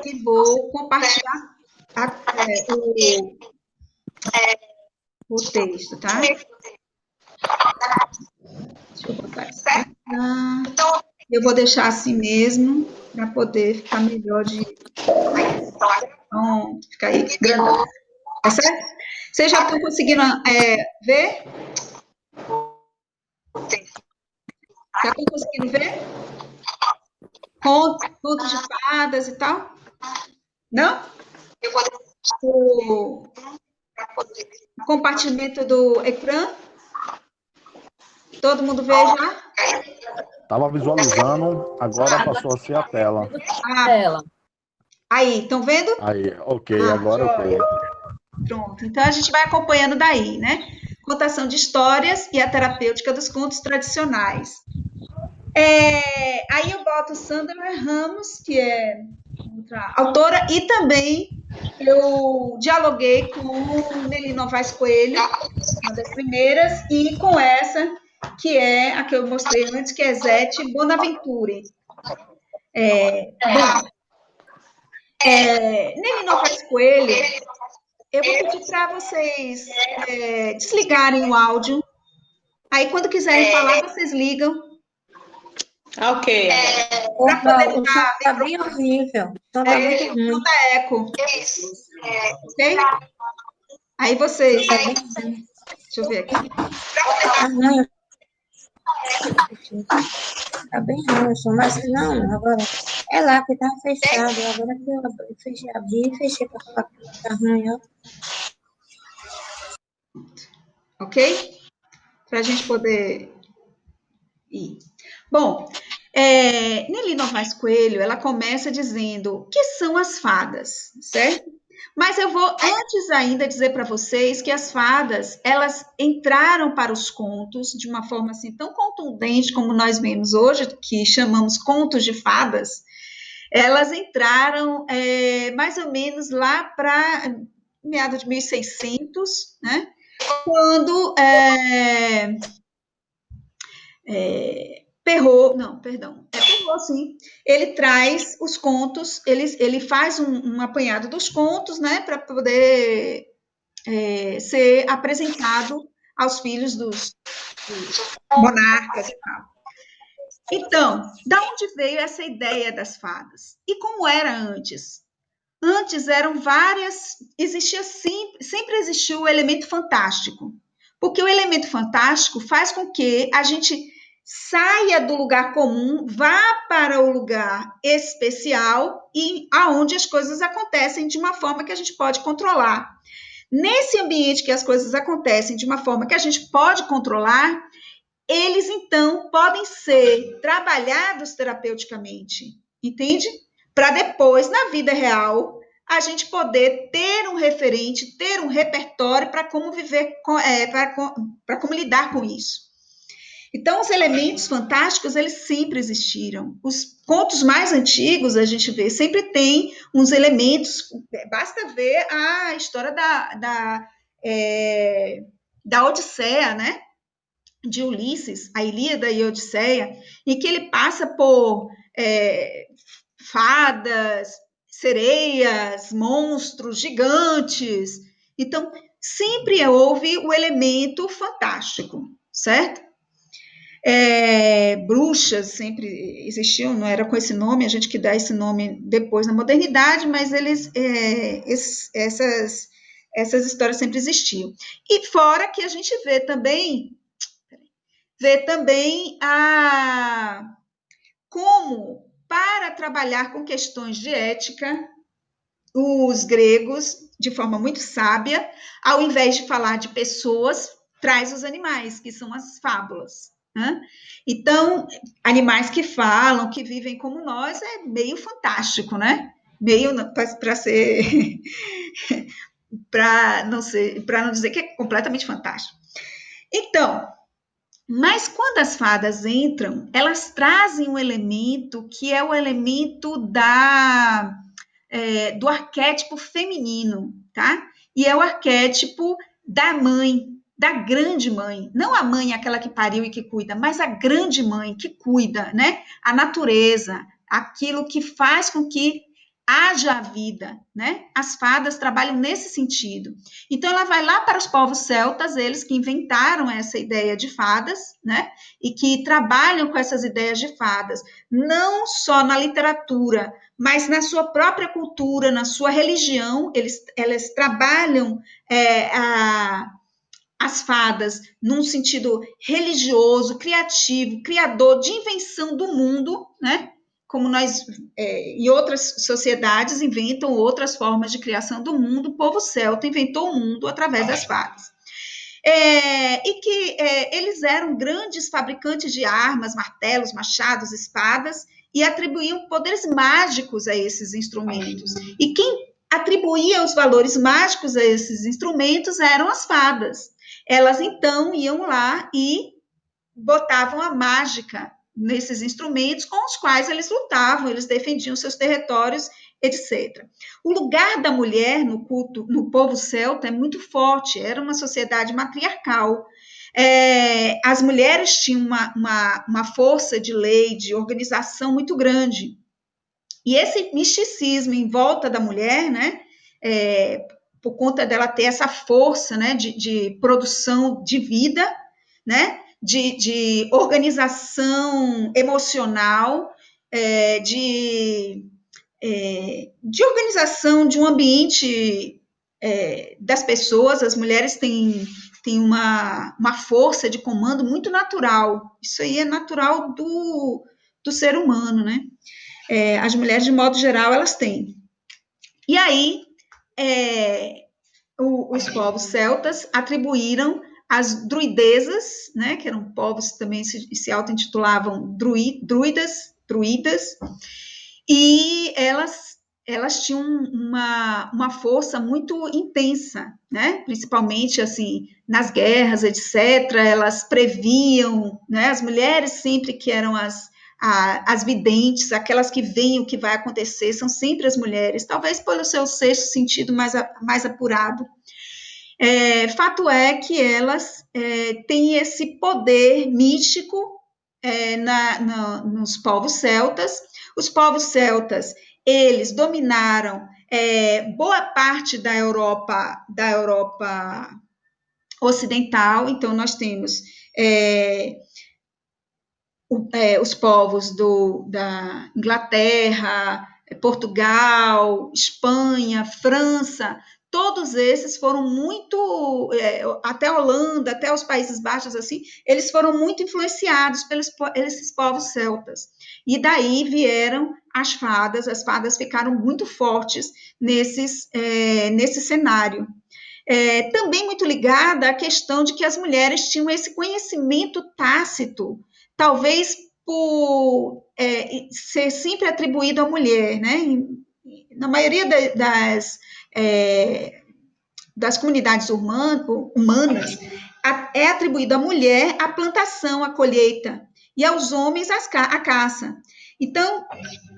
e vou compartilhar o texto, tá? Deixa eu botar isso pra cá. Eu vou deixar assim mesmo, para poder ficar melhor de... Então, fica aí grandão. Tá certo? Vocês já estão conseguindo ver? Já estão conseguindo ver? Contos de fadas e tal? Não? O compartimento do ecrã? Todo mundo vê já? Estava visualizando, agora passou a ser a tela. Aí, estão vendo? Aí, ok, agora ok. Pronto, então a gente vai acompanhando daí, né? Contação de histórias e a terapêutica dos contos tradicionais. Aí eu boto Sandra Ramos, que é outra autora, e também eu dialoguei com Nelly Novaes Coelho, uma das primeiras, e com essa, que é a que eu mostrei antes, que é Zete Bonaventure. Nelly Novaes Coelho, eu vou pedir para vocês desligarem o áudio. Aí, quando quiserem falar, vocês ligam. Ok. Para poder O som está bem horrível. O som está muito ruim. Não dá eco. Ok? Aí vocês... Tá bem ruim. Deixa eu ver aqui. Tá ruim. Tá bem ruim o som. Mas não, agora... É lá que estava fechado. Agora que eu fechei, abri e fechei para falar que tá ruim, ó. Ok? Para a gente poder ir. Bom, Nelly Novaes Coelho, ela começa dizendo o que são as fadas, certo? Mas eu vou antes ainda dizer para vocês que as fadas, elas entraram para os contos de uma forma assim tão contundente como nós vemos hoje, que chamamos contos de fadas. Elas entraram mais ou menos lá para meados de 1600, né? Quando Perrault, sim, ele traz os contos, ele faz um apanhado dos contos, né, para poder ser apresentado aos filhos dos monarcas e tal. Então, da onde veio essa ideia das fadas? E como era antes? Antes eram várias, sempre existiu o elemento fantástico, porque o elemento fantástico faz com que a gente saia do lugar comum, vá para o lugar especial e aonde as coisas acontecem de uma forma que a gente pode controlar. Nesse ambiente que as coisas acontecem de uma forma que a gente pode controlar, eles então podem ser trabalhados terapeuticamente, entende? Para depois, na vida real, a gente poder ter um referente, ter um repertório para como viver, para como lidar com isso. Então, os elementos fantásticos, eles sempre existiram. Os contos mais antigos, a gente vê, sempre tem uns elementos, basta ver a história da Odisseia, né? De Ulisses, a Ilíada e a Odisseia, em que ele passa por fadas, sereias, monstros, gigantes. Então, sempre houve o elemento fantástico, certo? Bruxas sempre existiam, não era com esse nome, a gente que dá esse nome depois na modernidade, mas essas histórias sempre existiam. E fora que a gente vê também como, para trabalhar com questões de ética, os gregos, de forma muito sábia, ao invés de falar de pessoas, traz os animais, que são as fábulas. Né? Então, animais que falam, que vivem como nós, é meio fantástico, né? Meio para ser... para não dizer que é completamente fantástico. Então, mas quando as fadas entram, elas trazem um elemento que é o elemento do arquétipo feminino, tá? E é o arquétipo da mãe, da grande mãe. Não a mãe, aquela que pariu e que cuida, mas a grande mãe que cuida, né? A natureza, aquilo que faz com que haja a vida, né? As fadas trabalham nesse sentido. Então, ela vai lá para os povos celtas, eles que inventaram essa ideia de fadas, né? E que trabalham com essas ideias de fadas, não só na literatura, mas na sua própria cultura, na sua religião, elas trabalham as fadas num sentido religioso, criativo, criador de invenção do mundo, né? Como nós e outras sociedades inventam outras formas de criação do mundo, o povo celta inventou o mundo através das fadas. E que eles eram grandes fabricantes de armas, martelos, machados, espadas, e atribuíam poderes mágicos a esses instrumentos. E quem atribuía os valores mágicos a esses instrumentos eram as fadas. Elas, então, iam lá e botavam a mágica nesses instrumentos com os quais eles lutavam, eles defendiam seus territórios, etc. O lugar da mulher no culto, no povo celta, é muito forte, era uma sociedade matriarcal. As mulheres tinham uma força de lei, de organização muito grande. E esse misticismo em volta da mulher, né, por conta dela ter essa força, né, de produção de vida, né, de organização emocional, de organização de um ambiente das pessoas. As mulheres têm uma força de comando muito natural. Isso aí é natural do ser humano, né? As mulheres, de modo geral, elas têm. E aí, os povos celtas atribuíram as druidezas, né, que eram povos que também se auto-intitulavam druidas, e elas tinham uma força muito intensa, né, principalmente, assim, nas guerras, etc., elas previam, né, as mulheres sempre que eram as videntes, aquelas que veem o que vai acontecer, são sempre as mulheres, talvez pelo seu sexto sentido mais apurado. Fato é que elas têm esse poder místico nos povos celtas. Os povos celtas, eles dominaram boa parte da Europa ocidental. Então, nós temos os povos da Inglaterra, Portugal, Espanha, França, todos esses foram muito, até a Holanda, até os Países Baixos, assim, eles foram muito influenciados pelos esses povos celtas. E daí vieram as fadas ficaram muito fortes nesse cenário. Também muito ligada à questão de que as mulheres tinham esse conhecimento tácito, talvez por ser sempre atribuído à mulher, né? Na maioria das comunidades humanas, é atribuído à mulher a plantação, a colheita, e aos homens a caça. Então,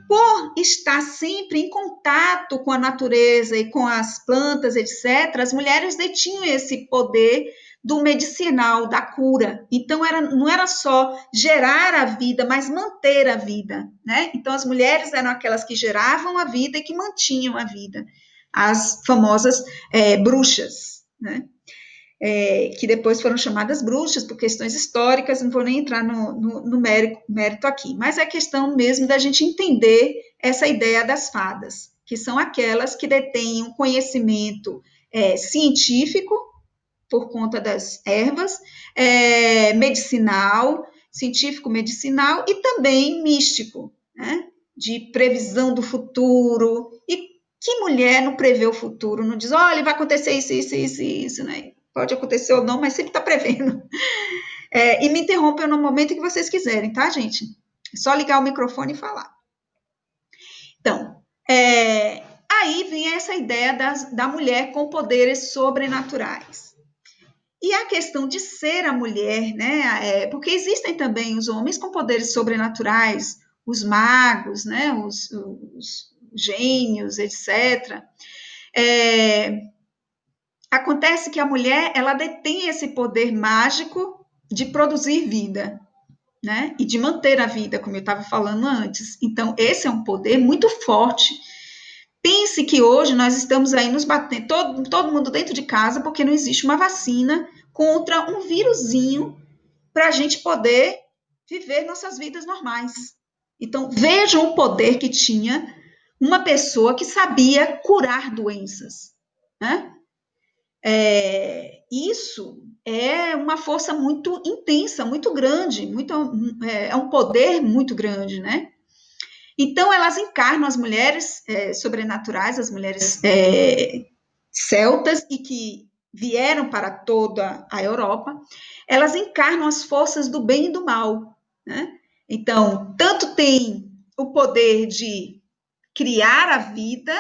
por estar sempre em contato com a natureza e com as plantas, etc., as mulheres detinham esse poder do medicinal, da cura. Então, não era só gerar a vida, mas manter a vida, né? Então, as mulheres eram aquelas que geravam a vida e que mantinham a vida. As famosas bruxas, né? Que depois foram chamadas bruxas por questões históricas, não vou nem entrar no mérito aqui, mas é questão mesmo da gente entender essa ideia das fadas, que são aquelas que detêm um conhecimento científico, por conta das ervas, científico-medicinal e também místico, né? De previsão do futuro. E que mulher não prevê o futuro, não diz, olha, vai acontecer isso, né? Pode acontecer ou não, mas sempre está prevendo. E me interrompam no momento que vocês quiserem, tá, gente? É só ligar o microfone e falar. Então, aí vem essa ideia da mulher com poderes sobrenaturais. E a questão de ser a mulher, né? Porque existem também os homens com poderes sobrenaturais, os magos, né? Os gênios, etc. Acontece que a mulher, ela detém esse poder mágico de produzir vida, né? E de manter a vida, como eu estava falando antes. Então, esse é um poder muito forte. pense que hoje nós estamos aí nos batendo, todo mundo dentro de casa, porque não existe uma vacina contra um vírusinho para a gente poder viver nossas vidas normais. Então, vejam o poder que tinha uma pessoa que sabia curar doenças, né? Isso é uma força muito intensa, muito grande, é um poder muito grande, né? Então, elas encarnam as mulheres sobrenaturais, as mulheres celtas e que vieram para toda a Europa, elas encarnam as forças do bem e do mal, né? Então, tanto tem o poder de criar a vida,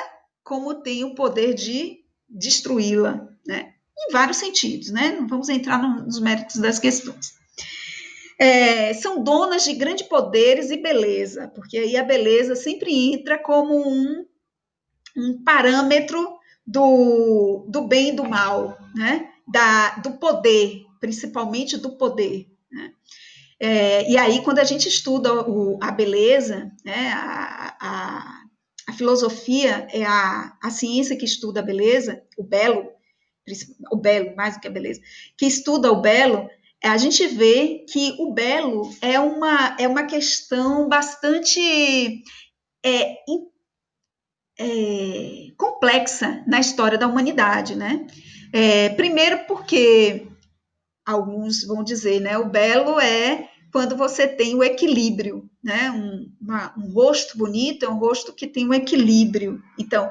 como tem o poder de destruí-la, né? Em vários sentidos, né? Não vamos entrar nos méritos das questões. São donas de grandes poderes e beleza, porque aí a beleza sempre entra como um parâmetro do bem e do mal, né? Do poder, principalmente do poder, né? E aí, quando a gente estuda a beleza, né, a filosofia é a ciência que estuda a beleza, o belo, mais do que a beleza, que estuda o belo, a gente vê que o belo é uma questão bastante complexa na história da humanidade, né? Primeiro porque alguns vão dizer, né, o belo é quando você tem o equilíbrio, né? Um rosto bonito é um rosto que tem um equilíbrio. Então,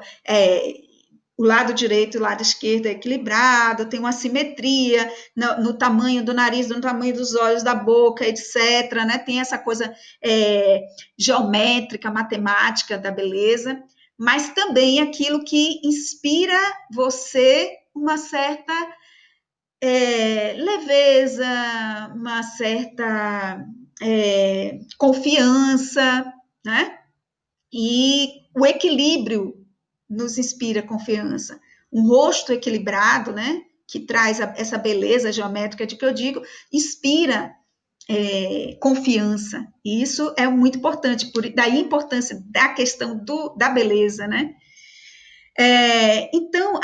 o lado direito e o lado esquerdo é equilibrado, tem uma simetria no tamanho do nariz, no tamanho dos olhos, da boca, etc., né? Tem essa coisa geométrica, matemática da beleza, mas também aquilo que inspira você uma certa leveza, uma certa confiança, né? E o equilíbrio nos inspira confiança. Um rosto equilibrado, né? Que traz essa beleza geométrica de que eu digo, inspira confiança. E isso é muito importante, daí a importância da questão da beleza, né? Então,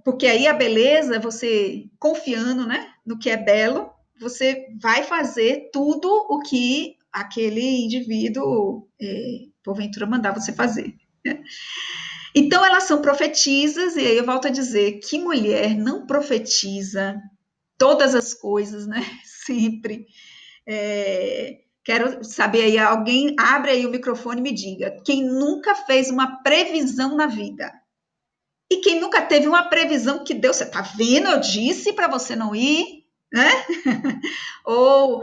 porque aí a beleza, você confiando, né, no que é belo, você vai fazer tudo o que aquele indivíduo, porventura, mandar você fazer, né? Então, elas são profetisas, e aí eu volto a dizer que mulher não profetiza todas as coisas, né? Sempre. Quero saber aí, alguém abre aí o microfone e me diga, quem nunca fez uma previsão na vida? E quem nunca teve uma previsão que Deus, você tá vendo, eu disse para você não ir, né? Ou,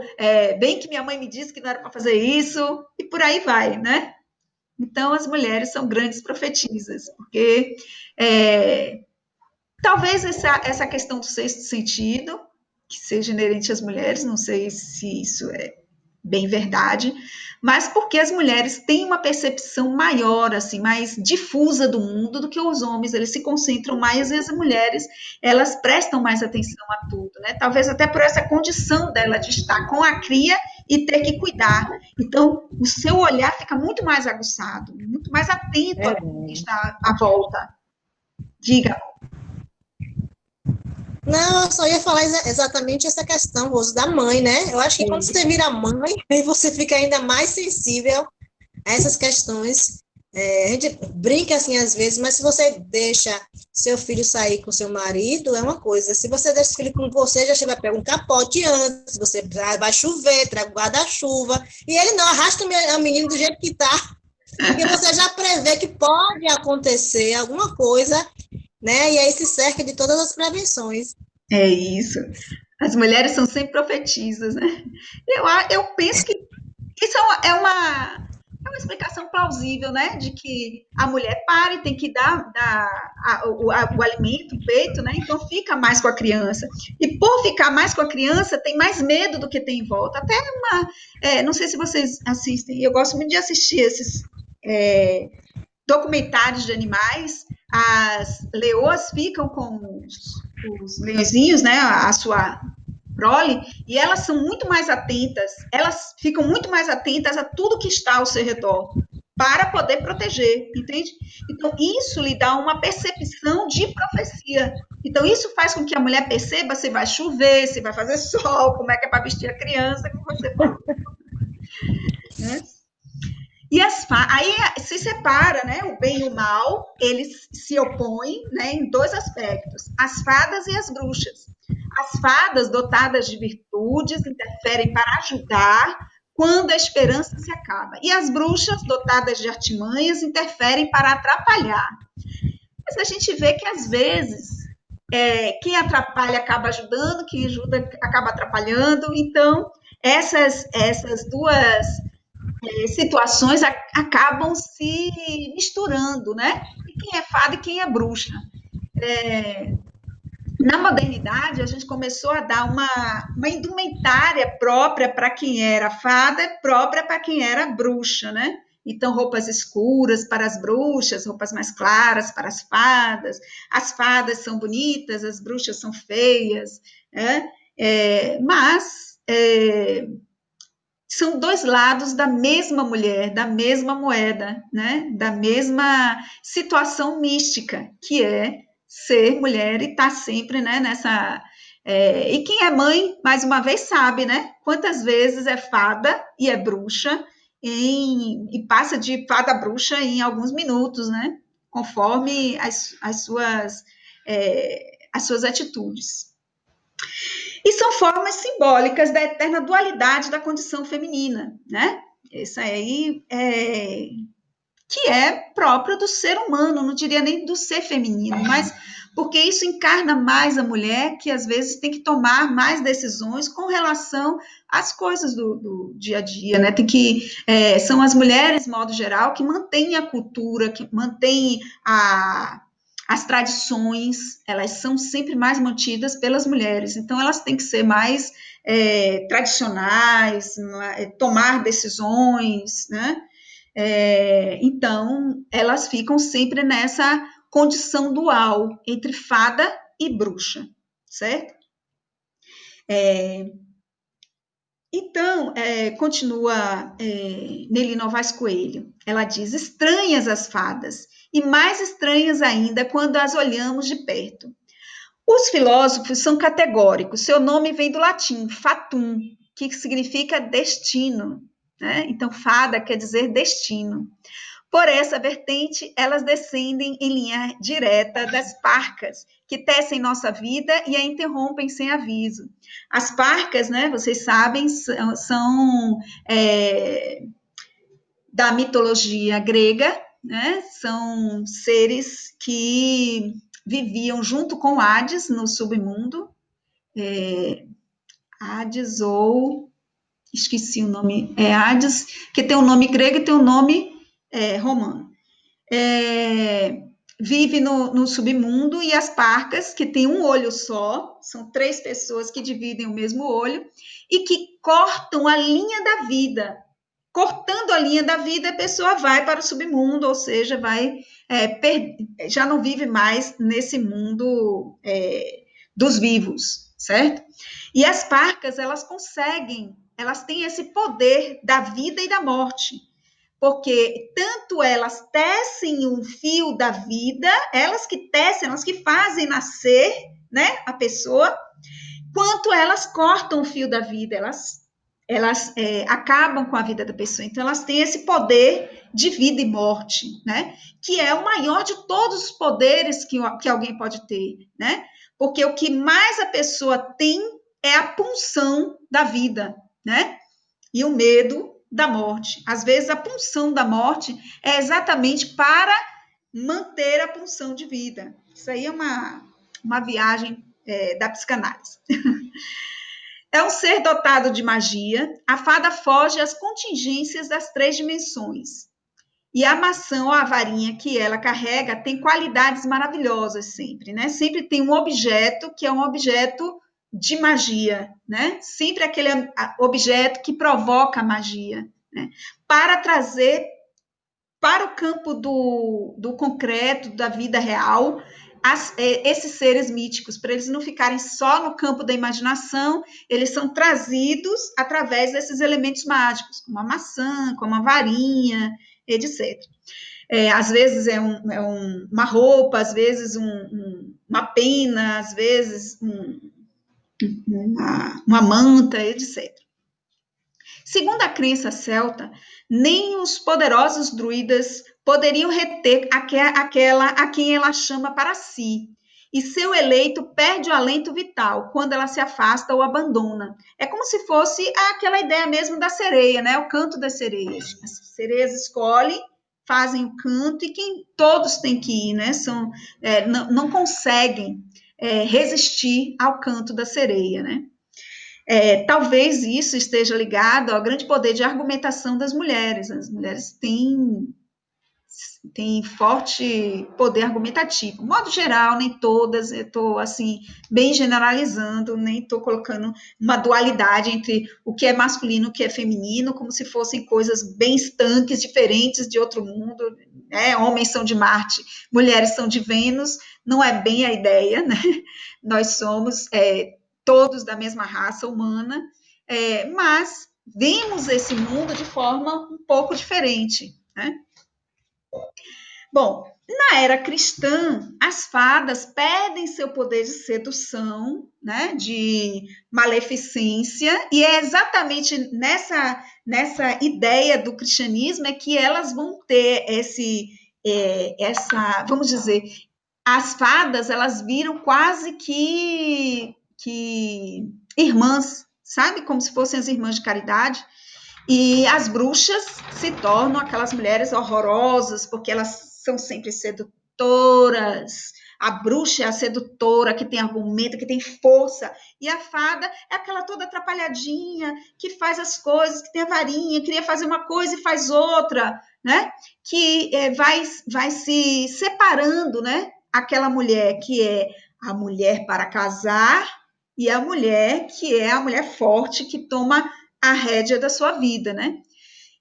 bem que minha mãe me disse que não era para fazer isso, e por aí vai, né? Então, as mulheres são grandes profetisas, porque talvez essa questão do sexto sentido, que seja inerente às mulheres, não sei se isso é bem verdade, mas porque as mulheres têm uma percepção maior, assim, mais difusa do mundo do que os homens, eles se concentram mais, e as mulheres, elas prestam mais atenção a tudo, né? Talvez até por essa condição dela de estar com a cria e ter que cuidar. Então, o seu olhar fica muito mais aguçado, muito mais atento a quem está à volta. Diga. Não, eu só ia falar exatamente essa questão, Rose, da mãe, né? Eu acho que quando você vira mãe, aí você fica ainda mais sensível a essas questões. A gente brinca assim às vezes, mas se você deixa seu filho sair com seu marido, é uma coisa. Se você deixa o filho com você, já vai pegar um capote antes, você vai chover, traga o guarda-chuva, e ele não arrasta o menino do jeito que tá, porque você já prevê que pode acontecer alguma coisa, né? E aí se cerca de todas as prevenções. É isso. As mulheres são sempre profetisas, né? Eu penso que isso é uma explicação plausível, né? De que a mulher para e tem que dar o alimento, o peito, né? Então fica mais com a criança. E por ficar mais com a criança, tem mais medo do que tem em volta. Até não sei se vocês assistem, eu gosto muito de assistir esses documentários de animais. As leoas ficam com os leõezinhos, né? A sua prole, e elas são muito mais atentas, elas ficam muito mais atentas a tudo que está ao seu redor, para poder proteger, entende? Então, isso lhe dá uma percepção de profecia. Então, isso faz com que a mulher perceba se vai chover, se vai fazer sol, como é que é para vestir a criança, como você falou. Né? E aí se separa, né, o bem e o mal, eles se opõem, né, em dois aspectos, as fadas e as bruxas. As fadas dotadas de virtudes interferem para ajudar quando a esperança se acaba. E as bruxas dotadas de artimanhas interferem para atrapalhar. Mas a gente vê que, às vezes, quem atrapalha acaba ajudando, quem ajuda acaba atrapalhando. Então, essas duas situações acabam se misturando, né? E quem é fada e quem é bruxa. Na modernidade, a gente começou a dar uma indumentária própria para quem era fada, própria para quem era bruxa, né? Então, roupas escuras para as bruxas, roupas mais claras para as fadas. As fadas são bonitas, as bruxas são feias, né? Mas são dois lados da mesma mulher, da mesma moeda, né? Da mesma situação mística, que é ser mulher e estar sempre, né, nessa... e quem é mãe, mais uma vez, sabe, né? Quantas vezes é fada e é bruxa e passa de fada a bruxa em alguns minutos, né? Conforme as suas atitudes. E são formas simbólicas da eterna dualidade da condição feminina, né? Isso aí que é próprio do ser humano, não diria nem do ser feminino, mas porque isso encarna mais a mulher, que às vezes tem que tomar mais decisões com relação às coisas do dia a dia, né? São as mulheres, de modo geral, que mantêm a cultura, que mantêm as tradições, elas são sempre mais mantidas pelas mulheres, então elas têm que ser mais tradicionais, tomar decisões, né? Então, elas ficam sempre nessa condição dual entre fada e bruxa, certo? Então, continua Nelly Novaes Coelho, ela diz, estranhas as fadas, e mais estranhas ainda quando as olhamos de perto. Os filósofos são categóricos, seu nome vem do latim, fatum, que significa destino, né? Então, fada quer dizer destino. Por essa vertente, elas descendem em linha direta das parcas, que tecem nossa vida e a interrompem sem aviso. As parcas, né, vocês sabem, são da mitologia grega, né? São seres que viviam junto com Hades no submundo. Hades ou... esqueci o nome. Hades, que tem um nome grego e tem um nome romano. Vive no submundo, e as parcas, que tem um olho só, são 3 pessoas que dividem o mesmo olho, e que cortam a linha da vida. Cortando a linha da vida, a pessoa vai para o submundo, ou seja, já não vive mais nesse mundo dos vivos, certo? E as parcas, elas têm esse poder da vida e da morte, porque tanto elas tecem um fio da vida, elas que tecem, elas que fazem nascer, né, a pessoa, quanto elas cortam o fio da vida, elas acabam com a vida da pessoa. Então, elas têm esse poder de vida e morte, né, que é o maior de todos os poderes que alguém pode ter, né, porque o que mais a pessoa tem é a punção da vida, né, e o medo da morte. Às vezes, a punção da morte é exatamente para manter a punção de vida. Isso aí é uma viagem da psicanálise. É um ser dotado de magia, a fada foge às contingências das 3 dimensões. E a maçã ou a varinha que ela carrega tem qualidades maravilhosas sempre, né? Sempre tem um objeto que é um objeto de magia, né? Sempre aquele objeto que provoca magia, né? Para trazer para o campo do concreto, da vida real, esses seres míticos, para eles não ficarem só no campo da imaginação, eles são trazidos através desses elementos mágicos, como a maçã, como a varinha, etc. Às vezes uma roupa, às vezes uma pena, às vezes uma manta, etc. Segundo a crença celta, nem os poderosos druidas poderiam reter aquela a quem ela chama para si, e seu eleito perde o alento vital quando ela se afasta ou abandona. É como se fosse aquela ideia mesmo da sereia, né? O canto das sereias. As sereias escolhem, fazem o canto, e todos têm que ir, né? Não conseguem resistir ao canto da sereia, né? Talvez isso esteja ligado ao grande poder de argumentação das mulheres. As mulheres têm forte poder argumentativo. De modo geral, nem todas, eu estou assim, bem generalizando, nem estou colocando uma dualidade entre o que é masculino e o que é feminino, como se fossem coisas bem estanques, diferentes de outro mundo, né? Homens são de Marte, mulheres são de Vênus, não é bem a ideia, né? Nós somos todos da mesma raça humana, mas vemos esse mundo de forma um pouco diferente, né? Bom, na era cristã, as fadas perdem seu poder de sedução, né, de maleficência, e é exatamente nessa ideia do cristianismo que elas vão ter vamos dizer, as fadas, elas viram quase que irmãs, sabe? Como se fossem as irmãs de caridade. E as bruxas se tornam aquelas mulheres horrorosas, porque elas são sempre sedutoras. A bruxa é a sedutora, que tem argumento, que tem força. E a fada é aquela toda atrapalhadinha, que faz as coisas, que tem a varinha, queria fazer uma coisa e faz outra, né? Que vai se separando, né? Aquela mulher que é a mulher para casar e a mulher que é a mulher forte, que toma a rédea da sua vida, né?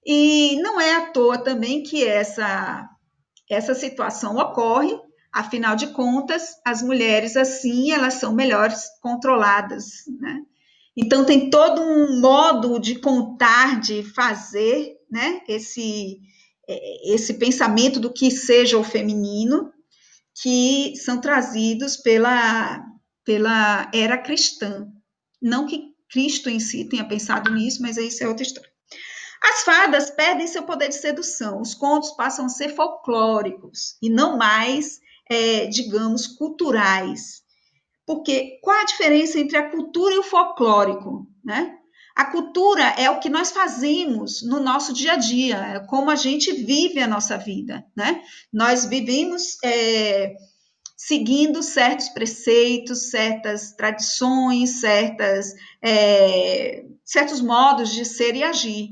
E não é à toa também que essa situação ocorre, afinal de contas, as mulheres assim, elas são melhores controladas, né? Então tem todo um modo de contar, de fazer, né? Esse pensamento do que seja o feminino, que são trazidos pela era cristã. Não que Cristo em si tenha pensado nisso, mas isso é outra história. As fadas perdem seu poder de sedução, os contos passam a ser folclóricos e não mais, digamos, culturais. Porque qual a diferença entre a cultura e o folclórico, né? A cultura é o que nós fazemos no nosso dia a dia, é como a gente vive a nossa vida, né? Nós vivemos seguindo certos preceitos, certas tradições, certos modos de ser e agir.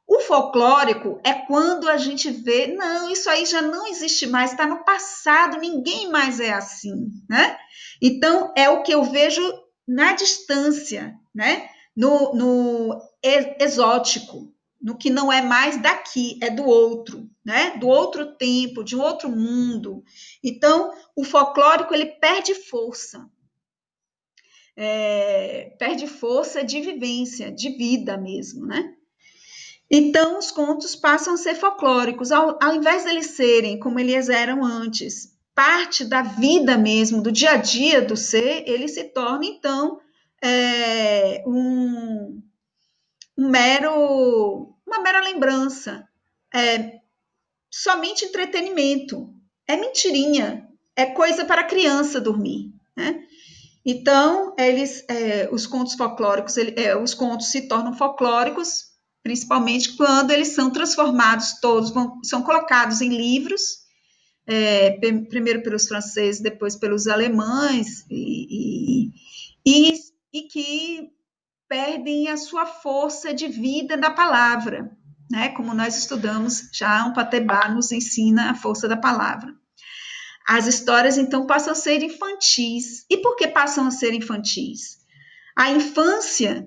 O folclórico é quando a gente vê, não, isso aí já não existe mais, está no passado, ninguém mais é assim, né? Então, é o que eu vejo na distância, né? No exótico, no que não é mais daqui, é do outro, né? Do outro tempo, de um outro mundo. Então, o folclórico, ele perde força. Perde força de vivência, de vida mesmo, né? Então, os contos passam a ser folclóricos, ao invés de eles serem como eles eram antes, parte da vida mesmo, do dia a dia do ser, ele se torna, então, uma mera lembrança, somente entretenimento, é mentirinha, é coisa para criança dormir, né? Então, os contos folclóricos, os contos se tornam folclóricos, principalmente quando eles são transformados, são colocados em livros, primeiro pelos franceses, depois pelos alemães, e que perdem a sua força de vida da palavra, né? Como nós estudamos, já um Patebá nos ensina a força da palavra. As histórias, então, passam a ser infantis. E por que passam a ser infantis? A infância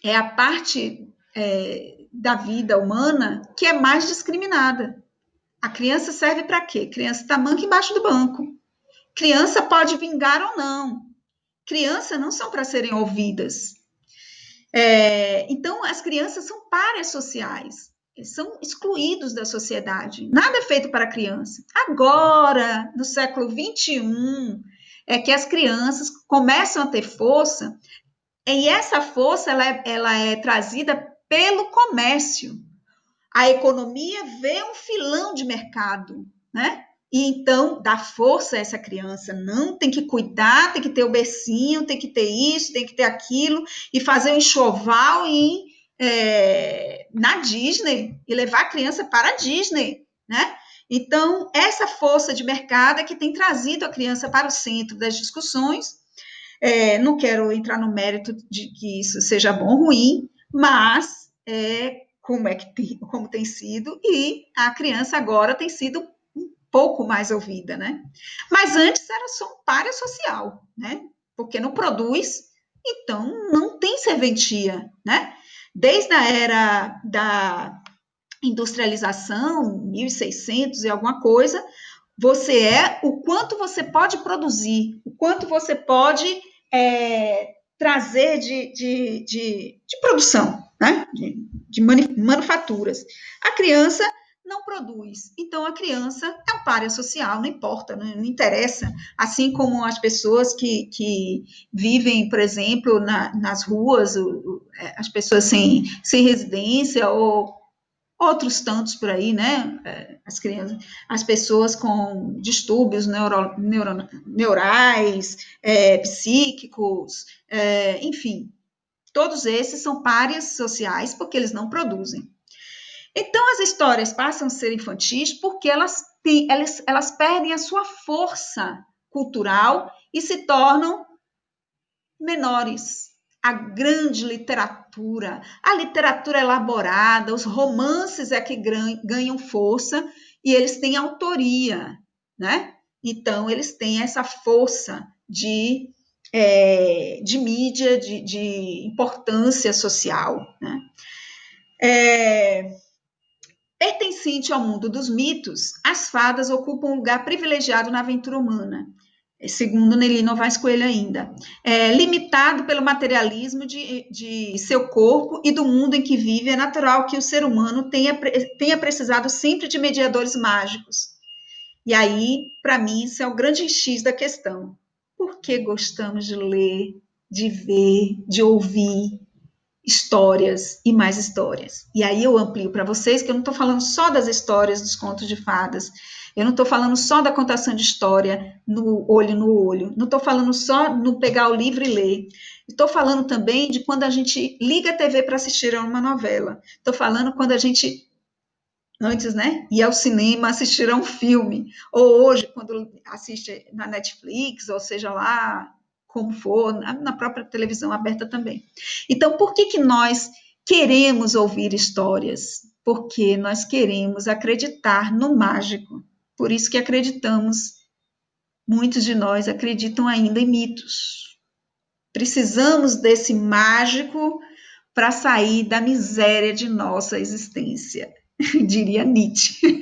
é a parte da vida humana que é mais discriminada. A criança serve para quê? Criança está manca embaixo do banco. Criança pode vingar ou não. Crianças não são para serem ouvidas. Então, as crianças são párias sociais. são excluídos da sociedade. Nada é feito para a criança. Agora, no século XXI, é que as crianças começam a ter força, e essa força ela é trazida pelo comércio. A economia vê um filão de mercado, né? E então dá força a essa criança. Não, tem que cuidar, tem que ter o bercinho, tem que ter isso, tem que ter aquilo, e fazer um enxoval na Disney, e levar a criança para a Disney, né? Então, essa força de mercado é que tem trazido a criança para o centro das discussões. Não quero entrar no mérito de que isso seja bom ou ruim, mas como tem sido, e a criança agora tem sido um pouco mais ouvida, né? Mas antes era só um pária social, né? Porque não produz, então não tem serventia, né? Desde a era da industrialização, 1600 e alguma coisa, você é o quanto você pode produzir, o quanto você pode trazer de produção, né? de manufaturas. A criança não produz, então a criança é um pária social, não importa, não interessa. Assim como as pessoas que vivem, por exemplo, nas ruas, as pessoas sem residência, ou outros tantos por aí, né? As crianças, as pessoas com distúrbios neurais, psíquicos, enfim, todos esses são párias sociais porque eles não produzem. Então, as histórias passam a ser infantis porque elas perdem a sua força cultural e se tornam menores. A grande literatura, a literatura elaborada, os romances é que ganham força e eles têm autoria, né? Então, eles têm essa força de mídia, de importância social, né? Pertencente ao mundo dos mitos, as fadas ocupam um lugar privilegiado na aventura humana, segundo Nelly Novaes Coelho ainda, limitado pelo materialismo de seu corpo e do mundo em que vive, é natural que o ser humano tenha precisado sempre de mediadores mágicos. E aí, para mim, isso é o grande X da questão. Por que gostamos de ler, de ver, de ouvir histórias e mais histórias? E aí eu amplio para vocês que eu não estou falando só das histórias dos contos de fadas, eu não estou falando só da contação de história no olho, não estou falando só no pegar o livro e ler, estou falando também de quando a gente liga a TV para assistir a uma novela, estou falando quando a gente, antes, né, ia ao cinema assistir a um filme, ou hoje, quando assiste na Netflix, ou seja lá, como for, na própria televisão aberta também. Então, por que nós queremos ouvir histórias? Porque nós queremos acreditar no mágico. Por isso que acreditamos, muitos de nós acreditam ainda em mitos. Precisamos desse mágico para sair da miséria de nossa existência, diria Nietzsche.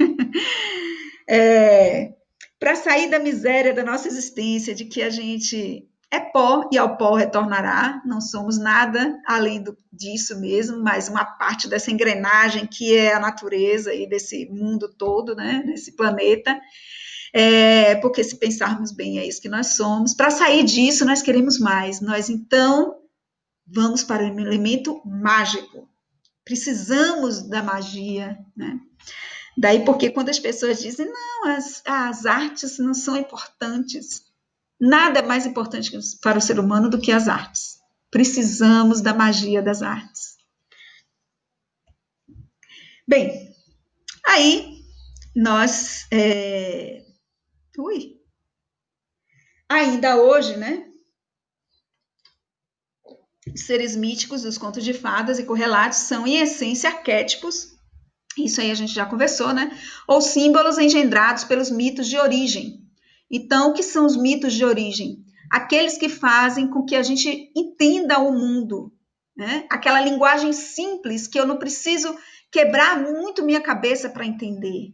Para sair da miséria da nossa existência, de que a gente é pó e ao pó retornará, não somos nada além disso mesmo, mas uma parte dessa engrenagem que é a natureza e desse mundo todo, né, desse planeta, porque se pensarmos bem, é isso que nós somos. Para sair disso, nós queremos mais, nós então vamos para o elemento mágico, precisamos da magia, né? Daí porque quando as pessoas dizem, não, as artes não são importantes, nada é mais importante para o ser humano do que as artes. Precisamos da magia das artes. Bem, aí nós... Ainda hoje, né? Seres míticos dos contos de fadas e correlatos são, em essência, arquétipos. Isso aí a gente já conversou, né? Ou símbolos engendrados pelos mitos de origem. Então, o que são os mitos de origem? Aqueles que fazem com que a gente entenda o mundo, né? Aquela linguagem simples que eu não preciso quebrar muito minha cabeça para entender.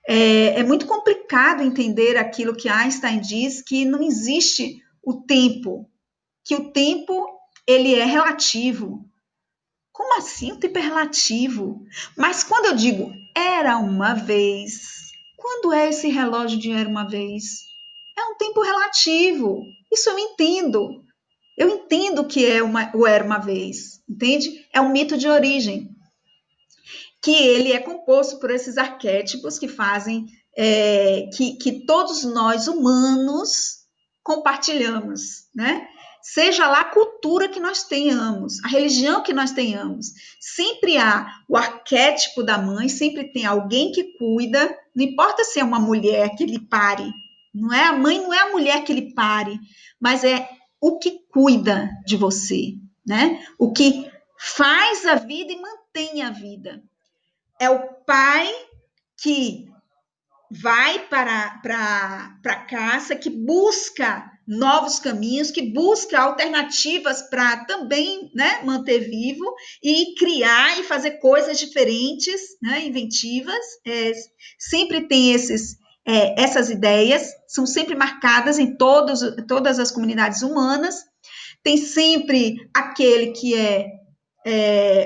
É muito complicado entender aquilo que Einstein diz, que não existe o tempo, que o tempo ele é relativo. Como assim o tempo é relativo? Mas quando eu digo era uma vez, quando é esse relógio de era uma vez? É um tempo relativo. Isso eu entendo. Eu entendo que o era uma vez, entende? É um mito de origem, que ele é composto por esses arquétipos que fazem que todos nós humanos compartilhamos, né? Seja lá a cultura que nós tenhamos, a religião que nós tenhamos, sempre há o arquétipo da mãe, sempre tem alguém que cuida, não importa se é uma mulher que lhe pare, não é a mãe, não é a mulher que lhe pare, mas é o que cuida de você, né? O que faz a vida e mantém a vida. É o pai que vai para a caça, que busca novos caminhos, que busca alternativas para também, né, manter vivo e criar e fazer coisas diferentes, né, inventivas. Sempre tem essas ideias, são sempre marcadas em todas as comunidades humanas. Tem sempre aquele que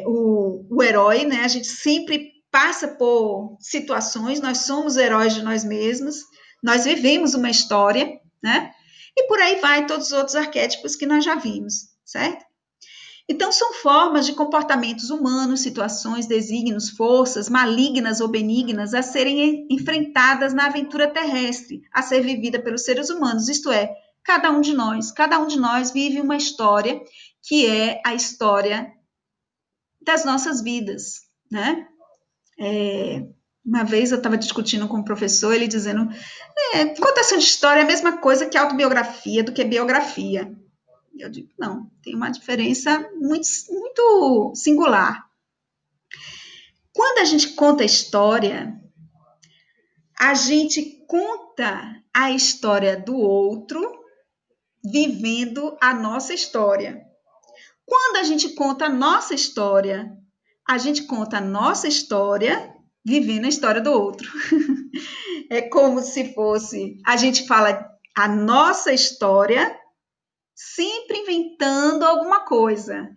o herói, né? A gente sempre passa por situações, nós somos heróis de nós mesmos, nós vivemos uma história, né? E por aí vai todos os outros arquétipos que nós já vimos, certo? Então, são formas de comportamentos humanos, situações, desígnios, forças, malignas ou benignas, a serem enfrentadas na aventura terrestre, a ser vivida pelos seres humanos, isto é, cada um de nós vive uma história que é a história das nossas vidas, né? Uma vez eu estava discutindo com um professor, ele dizendo, contação de história é a mesma coisa que autobiografia do que biografia. Eu digo, não, tem uma diferença muito, muito singular. Quando a gente conta a história, a gente conta a história do outro vivendo a nossa história. Quando a gente conta a nossa história, a gente conta a nossa história vivendo a história do outro. É como se fosse, a gente fala a nossa história sempre inventando alguma coisa.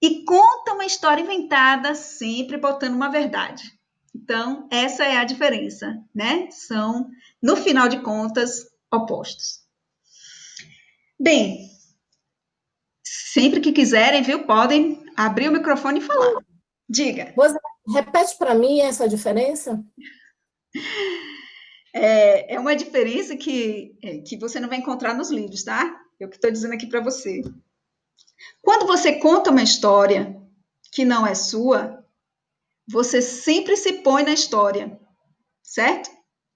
E conta uma história inventada sempre botando uma verdade. Então, essa é a diferença, né? São, no final de contas, opostos. Bem, sempre que quiserem, viu? Podem abrir o microfone e falar. Diga. Você repete para mim essa diferença? É uma diferença que você não vai encontrar nos livros, tá? Eu que estou dizendo aqui para você. Quando você conta uma história que não é sua, você sempre se põe na história, certo?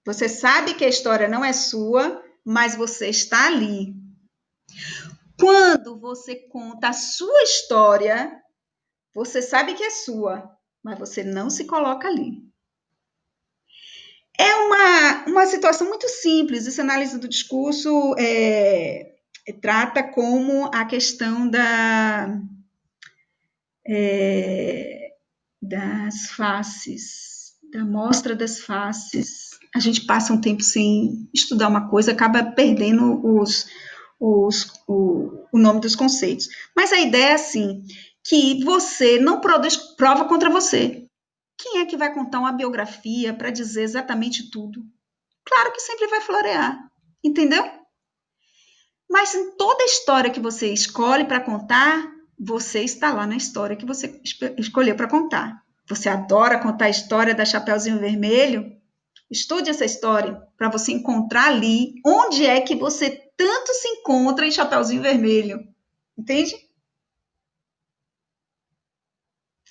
Você sabe que a história não é sua, mas você está ali. Quando você conta a sua história, você sabe que é sua, mas você não se coloca ali. É uma situação muito simples. Essa análise do discurso trata como a questão das faces, da mostra das faces. A gente passa um tempo sem estudar uma coisa, acaba perdendo o nome dos conceitos. Mas a ideia é assim, que você não produz prova contra você. Quem é que vai contar uma biografia para dizer exatamente tudo? Claro que sempre vai florear, entendeu? Mas em toda a história que você escolhe para contar, você está lá na história que você escolheu para contar. Você adora contar a história da Chapeuzinho Vermelho? Estude essa história para você encontrar ali onde é que você tanto se encontra em Chapeuzinho Vermelho. Entende?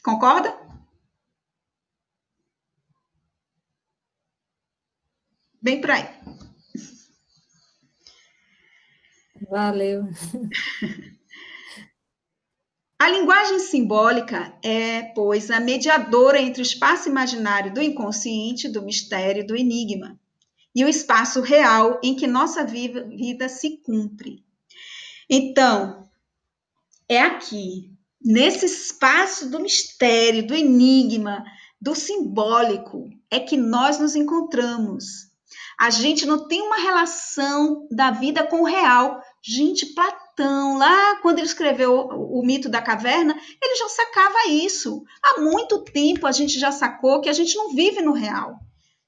Concorda? Bem por aí. Valeu. A linguagem simbólica é, pois, a mediadora entre o espaço imaginário do inconsciente, do mistério, do enigma, e o espaço real em que nossa vida se cumpre. Então, é aqui, nesse espaço do mistério, do enigma, do simbólico, é que nós nos encontramos. A gente não tem uma relação da vida com o real. Gente, Platão, lá quando ele escreveu o mito da caverna, ele já sacava isso. Há muito tempo a gente já sacou que a gente não vive no real.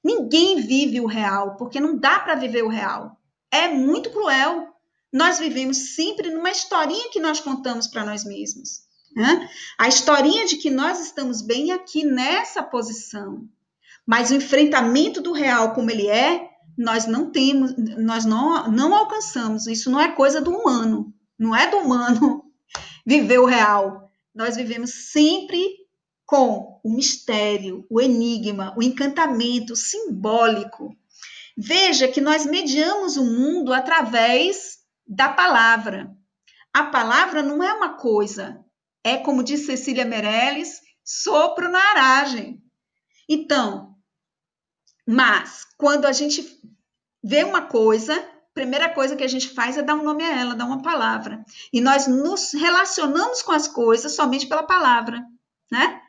Ninguém vive o real, porque não dá para viver o real. É muito cruel. Nós vivemos sempre numa historinha que nós contamos para nós mesmos. Né? A historinha de que nós estamos bem aqui nessa posição. Mas o enfrentamento do real como ele é, nós não temos, nós não alcançamos. Isso não é coisa do humano. Não é do humano viver o real. Nós vivemos sempre com o mistério, o enigma, o encantamento simbólico. Veja que nós mediamos o mundo através da palavra. A palavra não é uma coisa, é, como diz Cecília Meirelles, sopro na aragem. Então, mas quando a gente vê uma coisa, a primeira coisa que a gente faz é dar um nome a ela, dar uma palavra. E nós nos relacionamos com as coisas somente pela palavra, né?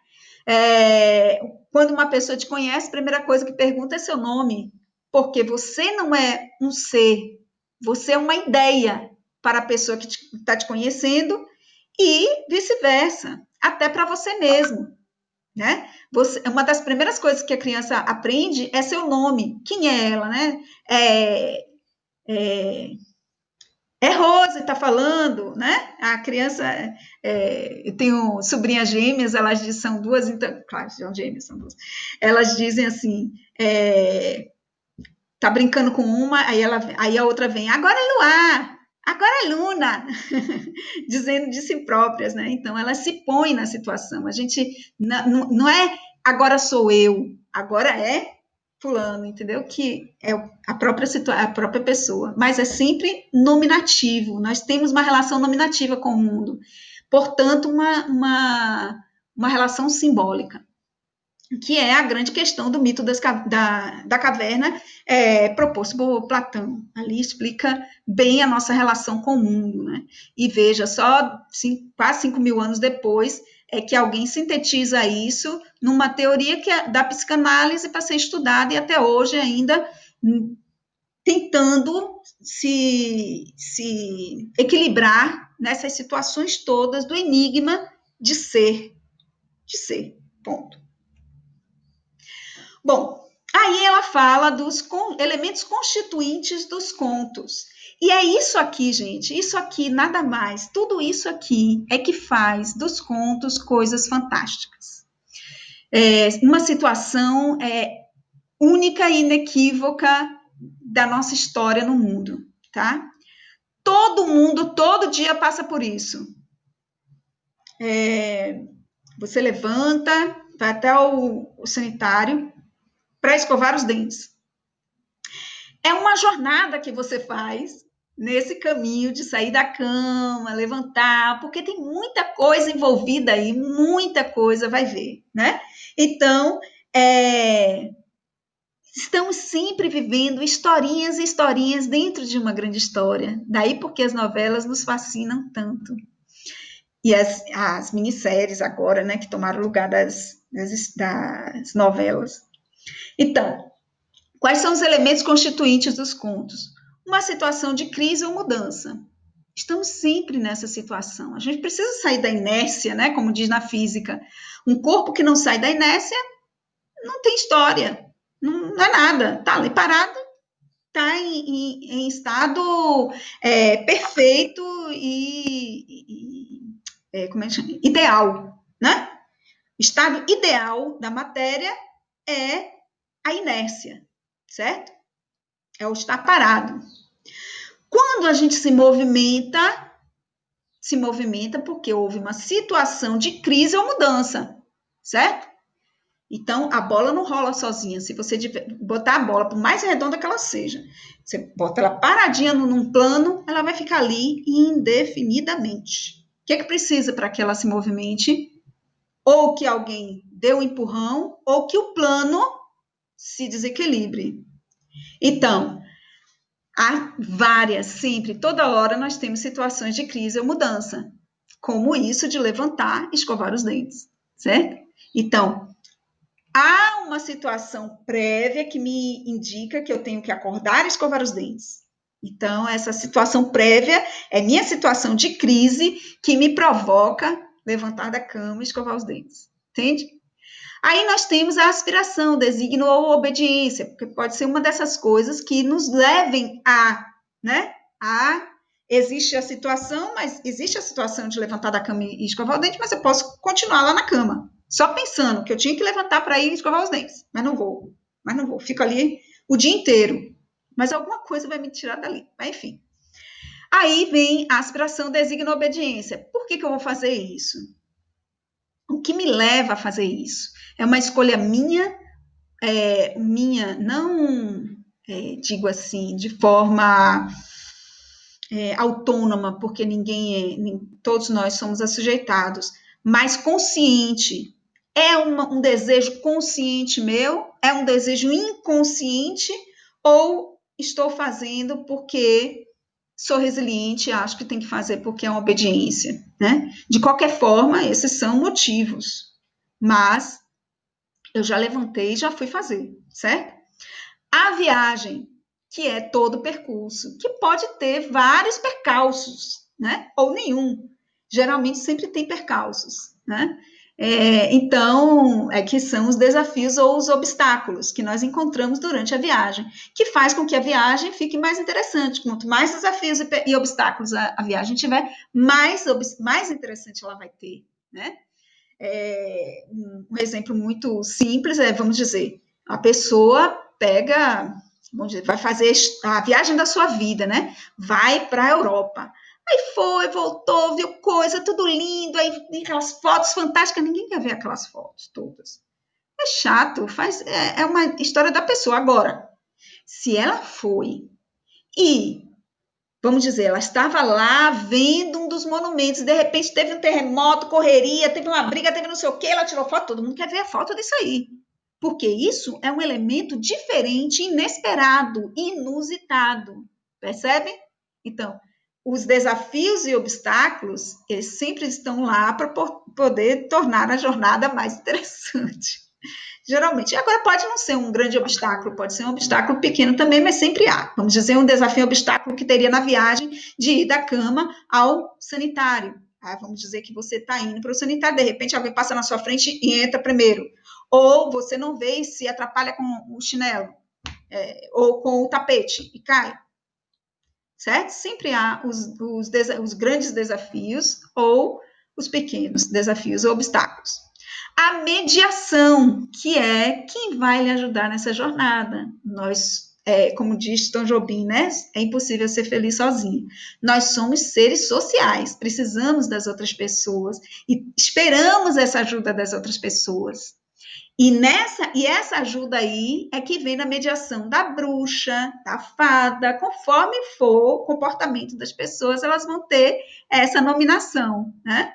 Quando uma pessoa te conhece, a primeira coisa que pergunta é seu nome, porque você não é um ser, você é uma ideia para a pessoa que está te conhecendo e vice-versa, até para você mesmo, né? Uma das primeiras coisas que a criança aprende é seu nome. Quem é ela, né? É Rose, está falando, né? A criança, eu tenho sobrinhas gêmeas, elas dizem, são duas, então, claro, são gêmeas, são duas. Elas dizem assim, tá brincando com uma, aí a outra vem, agora é Luar, agora é Luna, dizendo de si próprias, né? Então, elas se põem na situação. A gente não é agora sou eu, agora é fulano, entendeu? Que é a própria pessoa, mas é sempre nominativo. Nós temos uma relação nominativa com o mundo, portanto, uma relação simbólica, que é a grande questão do mito da caverna, proposto por Platão. Ali explica bem a nossa relação com o mundo, né? E veja, só quase 5.000 anos depois, é que alguém sintetiza isso numa teoria que é da psicanálise para ser estudada e até hoje ainda tentando se equilibrar nessas situações todas do enigma de ser, ponto. Bom, aí ela fala dos elementos constituintes dos contos. E é isso aqui, gente, isso aqui, nada mais, tudo isso aqui é que faz dos contos coisas fantásticas. Uma situação única e inequívoca da nossa história no mundo, tá? Todo mundo, todo dia passa por isso. Você levanta, vai até o sanitário para escovar os dentes. É uma jornada que você faz nesse caminho de sair da cama, levantar, porque tem muita coisa envolvida aí, muita coisa, vai ver, né? Então, estamos sempre vivendo historinhas e historinhas dentro de uma grande história. Daí porque as novelas nos fascinam tanto. E as minisséries agora, né, que tomaram o lugar das novelas. Então, quais são os elementos constituintes dos contos? Uma situação de crise ou mudança. Estamos sempre nessa situação. A gente precisa sair da inércia, né? Como diz na física. Um corpo que não sai da inércia não tem história, não é nada. Está ali parado, está em estado perfeito e como é que chama? Ideal, né? O estado ideal da matéria é a inércia, certo? É o estar parado. Quando a gente se movimenta porque houve uma situação de crise ou mudança, certo? Então, a bola não rola sozinha. Se você botar a bola, por mais redonda que ela seja, você bota ela paradinha num plano, ela vai ficar ali indefinidamente. O que é que precisa para que ela se movimente? Ou que alguém dê um empurrão, ou que o plano se desequilibre. Então, há várias, sempre, toda hora nós temos situações de crise ou mudança, como isso de levantar e escovar os dentes, certo? Então, há uma situação prévia que me indica que eu tenho que acordar e escovar os dentes. Então, essa situação prévia é minha situação de crise que me provoca levantar da cama e escovar os dentes. Entende? Aí nós temos a aspiração, designo ou obediência, porque pode ser uma dessas coisas que nos levem a, né? Existe a situação, mas existe a situação de levantar da cama e escovar o dente, mas eu posso continuar lá na cama, só pensando que eu tinha que levantar para ir escovar os dentes, mas não vou, fico ali o dia inteiro, mas alguma coisa vai me tirar dali, mas enfim. Aí vem a aspiração, designo, obediência. Por que eu vou fazer isso? O que me leva a fazer isso? É uma escolha minha, não digo assim, de forma autônoma, porque todos nós somos assujeitados, mas consciente. É um desejo consciente meu? É um desejo inconsciente? Ou estou fazendo porque sou resiliente e acho que tem que fazer porque é uma obediência, né? De qualquer forma, esses são motivos. Mas eu já levantei e já fui fazer, certo? A viagem, que é todo o percurso, que pode ter vários percalços, né? Ou nenhum. Geralmente sempre tem percalços, né? Então, que são os desafios ou os obstáculos que nós encontramos durante a viagem, que faz com que a viagem fique mais interessante. Quanto mais desafios e obstáculos a viagem tiver, mais interessante ela vai ter, né? Um exemplo muito simples vamos dizer, a pessoa vamos dizer, vai fazer a viagem da sua vida, né? Vai para a Europa. Aí foi, voltou, viu coisa, tudo lindo, aí aquelas fotos fantásticas, ninguém quer ver aquelas fotos todas. É chato, é uma história da pessoa. Agora, se ela foi e, vamos dizer, ela estava lá vendo um dos monumentos, de repente teve um terremoto, correria, teve uma briga, teve não sei o quê, ela tirou foto, todo mundo quer ver a foto disso aí. Porque isso é um elemento diferente, inesperado, inusitado. Percebem? Então, os desafios e obstáculos, eles sempre estão lá para poder tornar a jornada mais interessante. Geralmente. Agora, pode não ser um grande obstáculo, pode ser um obstáculo pequeno também, mas sempre há. Vamos dizer, um desafio obstáculo que teria na viagem de ir da cama ao sanitário. Vamos dizer que você está indo para o sanitário, de repente alguém passa na sua frente e entra primeiro. Ou você não vê e se atrapalha com o chinelo, ou com o tapete e cai. Certo? Sempre há os grandes desafios ou os pequenos desafios ou obstáculos. A mediação, que é quem vai lhe ajudar nessa jornada. Nós, como diz Tom Jobim, né? É impossível ser feliz sozinho. Nós somos seres sociais, precisamos das outras pessoas e esperamos essa ajuda das outras pessoas. E essa ajuda aí é que vem na mediação da bruxa, da fada, conforme for o comportamento das pessoas, elas vão ter essa nominação, né?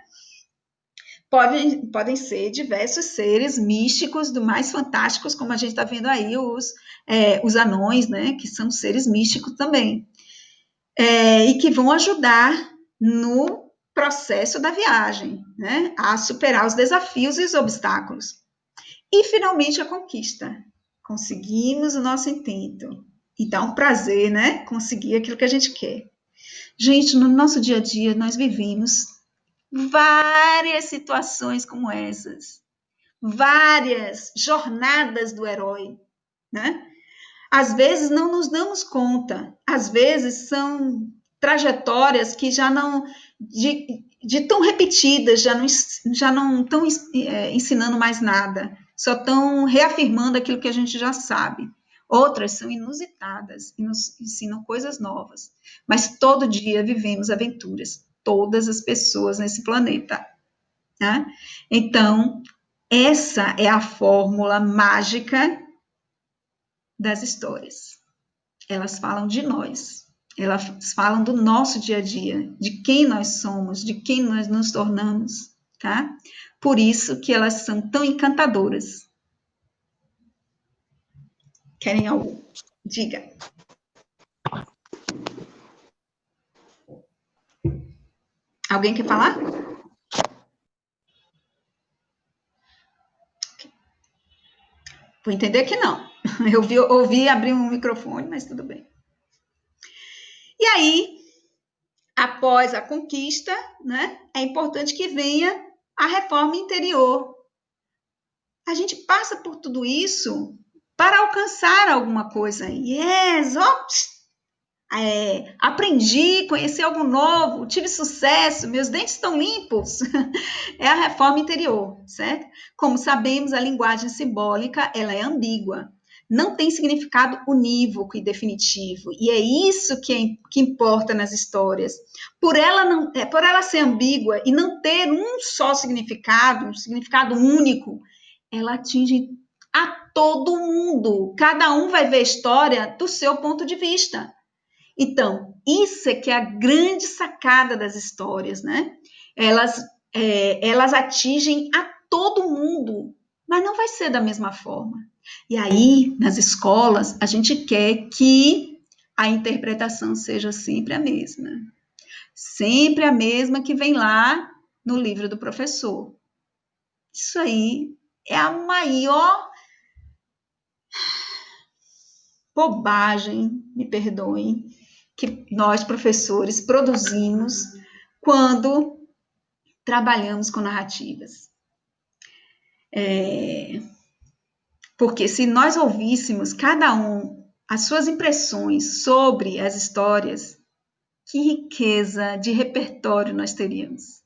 Podem ser diversos seres místicos, do mais fantásticos, como a gente está vendo aí, os anões, né? Que são seres místicos também. E que vão ajudar no processo da viagem, né? A superar os desafios e os obstáculos. E, finalmente, a conquista. Conseguimos o nosso intento. E dá um prazer, né? Conseguir aquilo que a gente quer. Gente, no nosso dia a dia, nós vivemos várias situações como essas. Várias jornadas do herói, né? Às vezes, não nos damos conta. Às vezes, são trajetórias que já não... de tão repetidas, já não estão ensinando mais nada. Só estão reafirmando aquilo que a gente já sabe. Outras são inusitadas e nos ensinam coisas novas. Mas todo dia vivemos aventuras. Todas as pessoas nesse planeta. Né? Então, essa é a fórmula mágica das histórias. Elas falam de nós. Elas falam do nosso dia a dia, de quem nós somos, de quem nós nos tornamos, tá? Por isso que elas são tão encantadoras. Querem algo? Diga. Alguém quer falar? Vou entender que não. Eu ouvi abrir um microfone, mas tudo bem. E aí, após a conquista, né, é importante que venha a reforma interior. A gente passa por tudo isso para alcançar alguma coisa. Yes, ops! Aprendi, conheci algo novo, tive sucesso, meus dentes estão limpos. É a reforma interior, certo? Como sabemos, a linguagem simbólica, ela é ambígua. Não tem significado unívoco e definitivo. E é isso que importa nas histórias. Por ela ser ambígua e não ter um só significado, um significado único, ela atinge a todo mundo. Cada um vai ver a história do seu ponto de vista. Então, isso é que é a grande sacada das histórias, né? Elas atingem a todo mundo, mas não vai ser da mesma forma. E aí, nas escolas, a gente quer que a interpretação seja sempre a mesma. Sempre a mesma que vem lá no livro do professor. Isso aí é a maior bobagem, me perdoem, que nós, professores, produzimos quando trabalhamos com narrativas. Porque se nós ouvíssemos cada um as suas impressões sobre as histórias, que riqueza de repertório nós teríamos.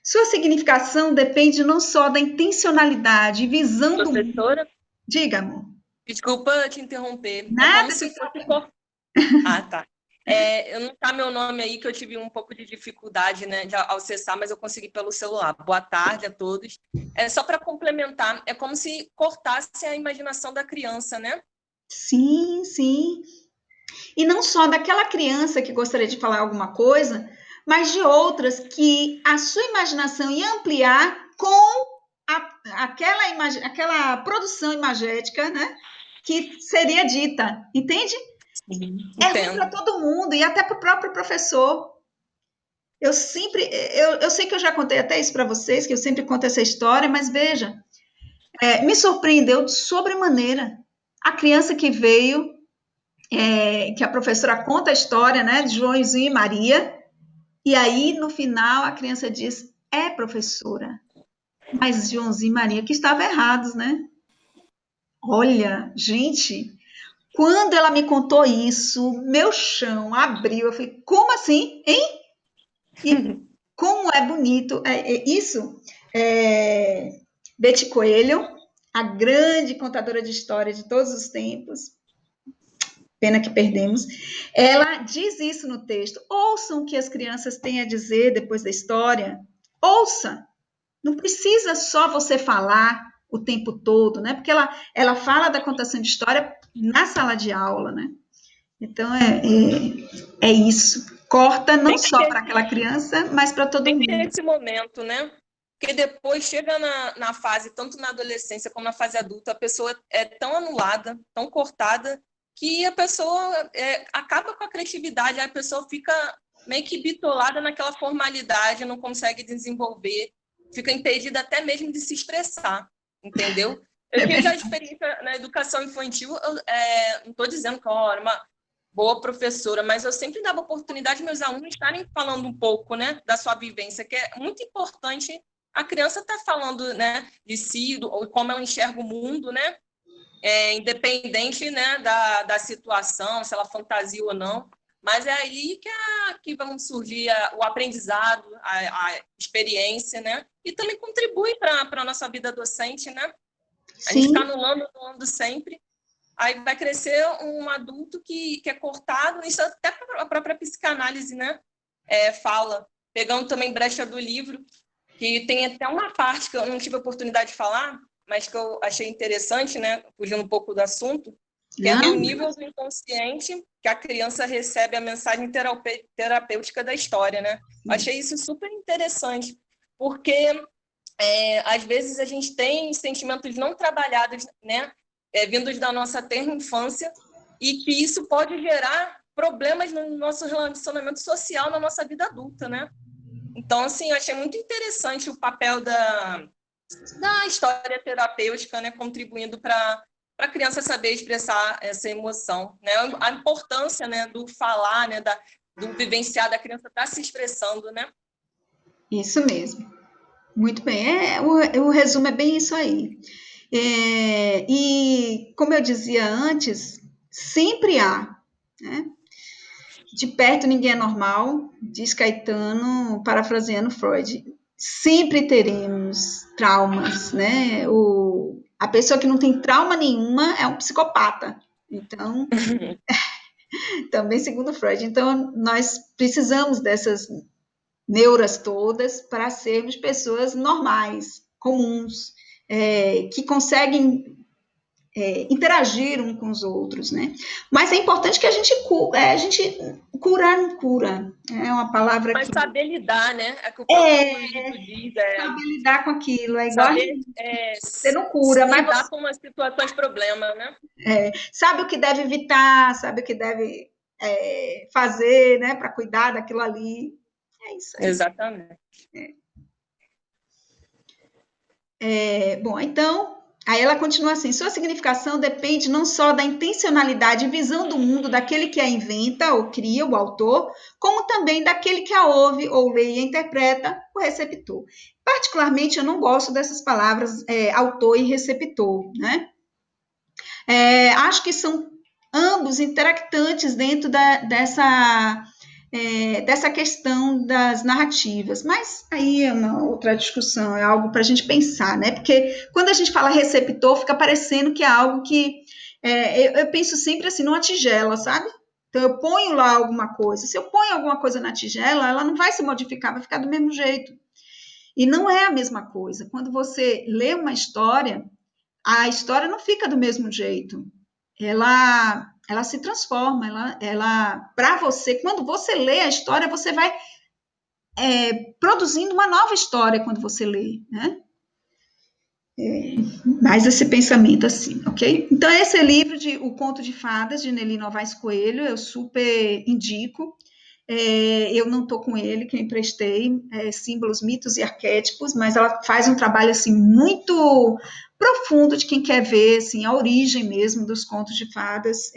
Sua significação depende não só da intencionalidade e visão do mundo. Professora, Diga, amor. desculpa te interromper. Nada, É como se fosse... Ah, tá. Não tá meu nome aí, que eu tive um pouco de dificuldade, né, de acessar, mas eu consegui pelo celular. Boa tarde a todos. Só para complementar, é como se cortasse a imaginação da criança, né? Sim, sim. E não só daquela criança que gostaria de falar alguma coisa, mas de outras que a sua imaginação ia ampliar com aquela produção imagética, né, que seria dita, entende? Sim, é ruim para todo mundo e até para o próprio professor. Eu sei que eu já contei até isso para vocês, que eu sempre conto essa história, mas veja, me surpreendeu de sobremaneira. A criança que veio, que a professora conta a história, né, de Joãozinho e Maria, e aí, no final, a criança diz, professora, mas Joãozinho e Maria que estavam errados, né? Olha, gente, quando ela me contou isso, meu chão abriu, eu falei, como assim, hein? E como é bonito, isso, Betty Coelho, a grande contadora de história de todos os tempos, pena que perdemos, ela diz isso no texto, ouçam o que as crianças têm a dizer depois da história, ouça, não precisa só você falar o tempo todo, né, porque ela fala da contação de história na sala de aula, né, então é isso, corta não só para aquela criança, mas para todo mundo. Tem esse momento, né? Porque depois chega na fase, tanto na adolescência como na fase adulta, a pessoa é tão anulada, tão cortada, que a pessoa acaba com a criatividade, a pessoa fica meio que bitolada naquela formalidade, não consegue desenvolver, fica impedida até mesmo de se expressar, entendeu? Eu tive já experiência na educação infantil, não estou dizendo que eu era uma boa professora, mas eu sempre dava oportunidade meus alunos estarem falando um pouco, né, da sua vivência, que é muito importante a criança estar falando, né, de si, como ela enxerga o mundo, né, independente, né, da situação, se ela fantasia ou não, mas é aí que vão surgir o aprendizado, a experiência, né, e também contribui para a nossa vida docente, né, a gente está anulando sempre. Aí vai crescer um adulto que é cortado, isso até a própria psicanálise, né, fala, pegando também brecha do livro, que tem até uma parte que eu não tive a oportunidade de falar, mas que eu achei interessante, né, fugindo um pouco do assunto, que é no nível do inconsciente que a criança recebe a mensagem terapêutica da história, né. Eu achei isso super interessante, porque às vezes a gente tem sentimentos não trabalhados, né, vindos da nossa tenra infância, e que isso pode gerar problemas no nosso relacionamento social, na nossa vida adulta, né? Então, assim, eu achei muito interessante o papel da história terapêutica, né, contribuindo para a criança saber expressar essa emoção, né? A importância, né, do falar, né, do vivenciar, da criança estar se expressando, né? Isso mesmo. Muito bem. O resumo é bem isso aí. E, como eu dizia antes, sempre há, né? De perto ninguém é normal, diz Caetano, parafraseando Freud. Sempre teremos traumas, né? A pessoa que não tem trauma nenhuma é um psicopata. Então, também segundo Freud. Então, nós precisamos dessas neuras todas para sermos pessoas normais, comuns, que conseguem interagir um com os outros, né? Mas é importante que a gente curar não cura. É uma palavra Mas que saber lidar, né? É que o próprio livro diz, saber lidar com aquilo. É igual saber você não cura, mas lidar você com umas situações problema, né? sabe o que deve evitar, sabe o que deve fazer, né, para cuidar daquilo ali. É isso aí. Exatamente. Bom, então, aí ela continua assim: sua significação depende não só da intencionalidade e visão do mundo daquele que a inventa ou cria, o autor, como também daquele que a ouve ou lê e interpreta, o receptor. Particularmente, eu não gosto dessas palavras autor e receptor, né? Acho que são ambos interactantes dentro dessa questão das narrativas, mas aí é uma outra discussão, é algo para a gente pensar, né? Porque quando a gente fala receptor, fica parecendo que é algo que eu penso sempre assim, numa tigela, sabe? Então eu ponho lá alguma coisa, se eu ponho alguma coisa na tigela, ela não vai se modificar, vai ficar do mesmo jeito. E não é a mesma coisa. Quando você lê uma história, a história não fica do mesmo jeito. Ela se transforma, para você, quando você lê a história, você vai produzindo uma nova história quando você lê, né? Mais esse pensamento assim, ok? Então, esse é o livro de O Conto de Fadas, de Nelly Novaes Coelho, eu super indico. Eu não estou com ele, que eu emprestei, Símbolos, Mitos e Arquétipos, mas ela faz um trabalho assim muito profundo de quem quer ver assim, a origem mesmo dos contos de fadas,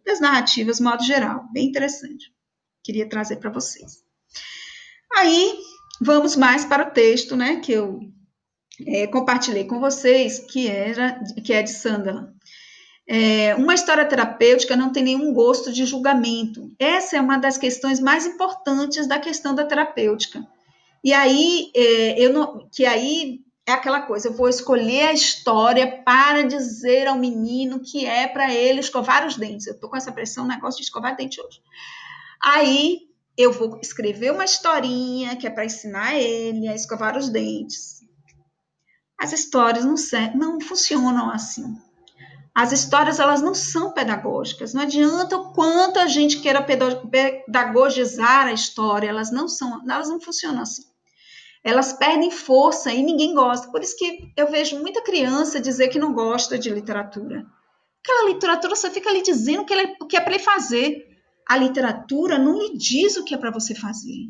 das narrativas, de modo geral. Bem interessante. Queria trazer para vocês. Aí, vamos mais para o texto, né, que eu compartilhei com vocês, que é de Sunderland. Uma história terapêutica não tem nenhum gosto de julgamento. Essa é uma das questões mais importantes da questão da terapêutica. E aí, aí é aquela coisa, eu vou escolher a história para dizer ao menino que é para ele escovar os dentes. Eu estou com essa pressão, negócio de escovar dente hoje. Aí, eu vou escrever uma historinha que é para ensinar ele a escovar os dentes. As histórias não funcionam assim. As histórias, elas não são pedagógicas. Não adianta o quanto a gente queira pedagogizar a história, elas não funcionam assim. Elas perdem força e ninguém gosta. Por isso que eu vejo muita criança dizer que não gosta de literatura. Aquela literatura só fica ali dizendo o que é para ele fazer. A literatura não lhe diz o que é para você fazer.